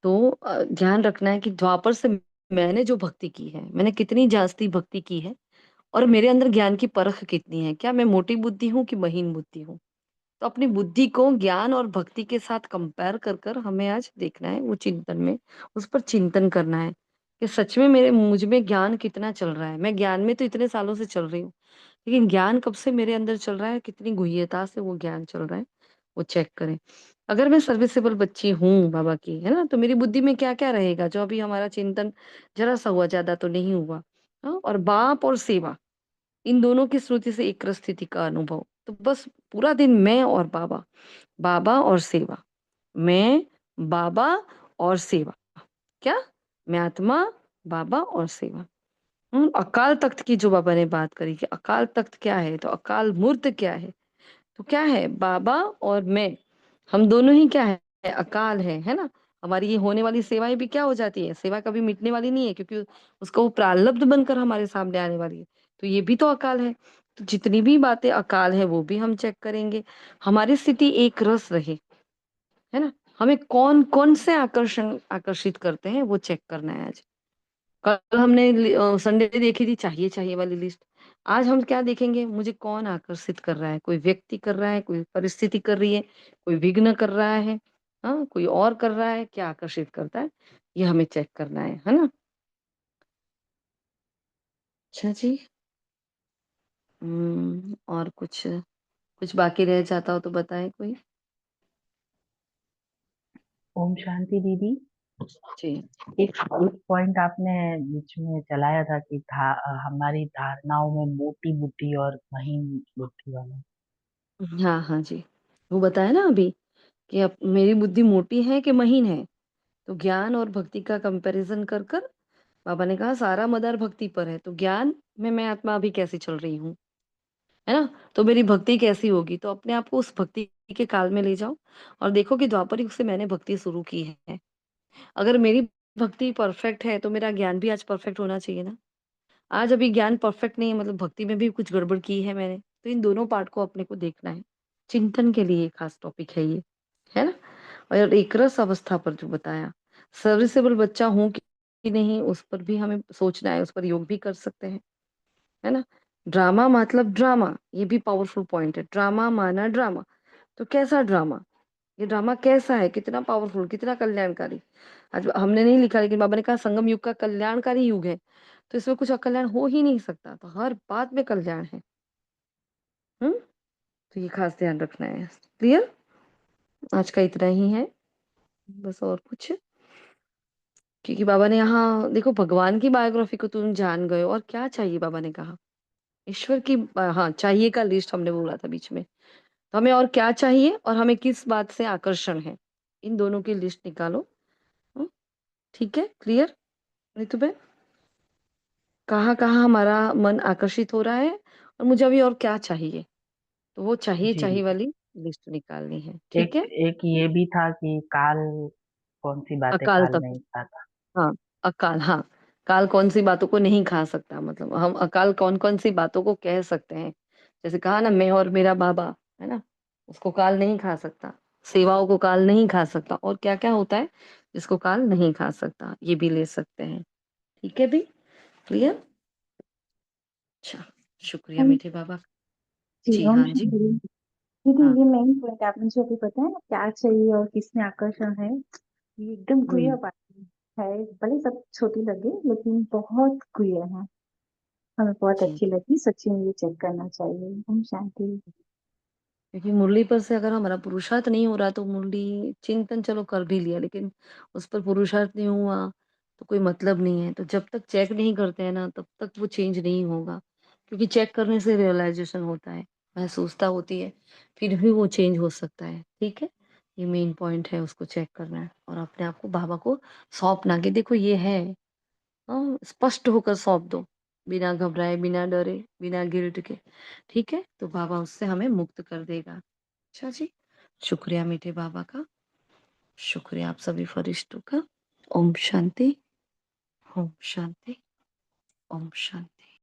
तो ध्यान रखना है कि द्वापर से मैंने जो भक्ति की है, मैंने कितनी जास्ती भक्ति की है और मेरे अंदर ज्ञान की परख कितनी है। क्या मैं मोटी बुद्धि हूँ कि महीन बुद्धि हूँ? तो अपनी बुद्धि को ज्ञान और भक्ति के साथ कंपेयर कर कर हमें आज देखना है वो चिंतन में, उस पर चिंतन करना है कि सच में मेरे मुझ में ज्ञान कितना चल रहा है। मैं ज्ञान में तो इतने सालों से चल रही हूँ, लेकिन ज्ञान कब से मेरे अंदर चल रहा है, कितनी गुह्यता से वो ज्ञान चल रहा है, वो चेक करें। अगर मैं सर्विसेबल बच्ची हूँ बाबा की, है ना? तो मेरी बुद्धि में क्या-क्या रहेगा, जो अभी हमारा चिंतन ज़रा-सा हुआ, ज़्यादा तो नहीं हुआ। हाँ, और बाप और सेवा इन दोनों की स्मृति से एक स्थिति का अनुभव। तो बस पूरा दिन मैं और बाबा, बाबा और सेवा, मैं, बाबा और सेवा। क्या? मैं आत्मा, बाबा और सेवा। अकाल तख्त की जो बाबा ने बात करी कि अकाल तख्त क्या है? तो अकाल मूर्त क्या है? तो क्या है? बाबा और मैं, हम दोनों ही क्या है? अकाल है ना? हमारी ये होने वाली सेवाएँ भी क्या हो जाती है? सेवा कभी मिटने वाली नहीं है क्योंकि उसका वो प्रारब्ध बनकर हमारे सामने आने वाली है। तो ये भी तो अकाल है। तो जितनी भी बातें अकाल है वो भी हम चेक करेंगे। हमारी स्थिति एक रस रहे, है ना? हमें कौन-कौन से आकर्षित करते हैं वो चेक करना है आज। कल हमने संडे देखी थी चाहिए वाली लिस्ट। आज हम क्या देखेंगे मुझे कौन आकर्षित कर रहा है? कोई व्यक्ति कर रहा है, कोई परिस्थिति कर रही है, कोई विघ्न कर रहा है, हाँ? कोई और कर रहा है, क्या आकर्षित करता है? ये हमें चेक करना है ना? अच्छा जी। और कुछ बाकी रह जाता हो तो बताएँ कोई? ओम शांति दीदी। जी। एक पॉइंट आपने बीच में चलाया था कि हमारी धारणाओं में मोटी बुद्धि और महीन बुद्धि वाला। हाँ, हाँ जी। वो बताया ना अभी कि अब मेरी बुद्धि मोटी है कि महीन है? तो ज्ञान और भक्ति का कंपैरिज़न कर कर बाबा ने कहा सारा मदार भक्ति पर है, तो ज्ञान में मैं आत्मा अभी कैसी चल रही हूँ, है ना? तो मेरी भक्ति कैसी होगी? तो अपने आप को उस भक्ति के काल में ले जाओ और देखो कि द्वापर युग से मैंने भक्ति शुरू की है। अगर मेरी भक्ति परफेक्ट है, तो मेरा ज्ञान भी आज परफेक्ट होना चाहिए ना? आज अभी ज्ञान परफेक्ट नहीं है मतलब भक्ति में भी कुछ गड़बड़ की है मैंने, तो इन दोनों पार्ट को अपने को देखना है। चिंतन के लिए खास टॉपिक है ये, है ना? और एक रस अवस्था पर जो बताया, सर्विसेबल बच्चा हूँ कि नहीं उस पर भी हमें सोचना है, उस पर योग भी कर सकते हैं, है ना? ड्रामा मतलब ड्रामा, ये भी पावरफुल पॉइंट है। ड्रामा माना ड्रामा, तो कैसा ड्रामा? ये ड्रामा कैसा है? कितना पावरफुल, कितना कल्याणकारी? आज हमने नहीं लिखा लेकिन बाबा ने कहा संगम युग का कल्याणकारी युग है, तो इसमें कुछ अकल्याण हो ही नहीं सकता, तो हर बात में कल्याण है। हुँ? तो ये खास ध्यान रखना है। क्लियर? आज का इतना ही है, बस और कुछ? क्योंकि बाबा ने यहाँ देखो भगवान की बायोग्राफी को तुम जान गए हो और क्या चाहिए बाबा ने कहा? ईश्वर की हाँ, चाहिए का लिस्ट हमने बोला था बीच में। तो हमें और क्या चाहिए और हमें किस बात से आकर्षण है? इन दोनों की लिस्ट निकालो। हुँ, ठीक है? क्लियर? ऋतु बहन? कहाँ-कहाँ हमारा मन आकर्षित हो रहा है और मुझे अभी और क्या चाहिए? तो वो चाहिए जी चाहिए वाली लिस्ट निकालनी है, ठीक एक है? एक ये भी था कि काल कौन सी बातें अकाल काल तक नहीं खाता। हाँ, अकाल हाँ, काल कौन-सी बातों को नहीं खा सकता, मतलब हम अकाल कौन-कौन सी बातों को कह सकते हैं। जैसे कहा ना, मैं और मेरा बाबा, है ना? उसको काल नहीं खा सकता। सेवाओं को काल नहीं खा सकता, और क्या-क्या होता है जिसको काल नहीं खा सकता, ये भी ले सकते हैं। ठीक है भी? क्लियर? अच्छा, शुक्रिया हम मीठे बाबा। जी, जी, ओम हाँ जी। शांति। दीदी हाँ। ये मेन पॉइंट आपने जो अभी बताया ना, प्यार चाहिए और किसमें आकर्षण है, ये एकदम क्लियर हुँ, बात है। भले सब छोटी लगे लेकिन बहुत क्लियर है। हमें बहुत जी। अच्छी लगी, सच्ची में ये चेक करना चाहिए। ओम शांति। क्योंकि मुरली पर से अगर हमारा पुरुषार्थ नहीं हो रहा, तो मुरली चिंतन चलो कर भी लिया, लेकिन उस पर पुरुषार्थ नहीं हुआ तो कोई मतलब नहीं है। तो जब तक चेक नहीं करते हैं ना, तब तक वो चेंज नहीं होगा, क्योंकि चेक करने से रियलाइजेशन होता है, महसूसता होती है, फिर भी वो चेंज हो सकता है। ठीक है? ये मेन पॉइंट है, उसको चेक करना है और अपने आप को बाबा को सौंपना कि देखो ये है। स्पष्ट होकर सौंप दो, बिना घबराए, बिना डरे, बिना गिल्ट के। ठीक है? तो बाबा उससे हमें मुक्त कर देगा। अच्छा जी, शुक्रिया मीठे बाबा का, शुक्रिया आप सभी फरिश्तों का। ओम शांति, ओम शांति, ओम शांति।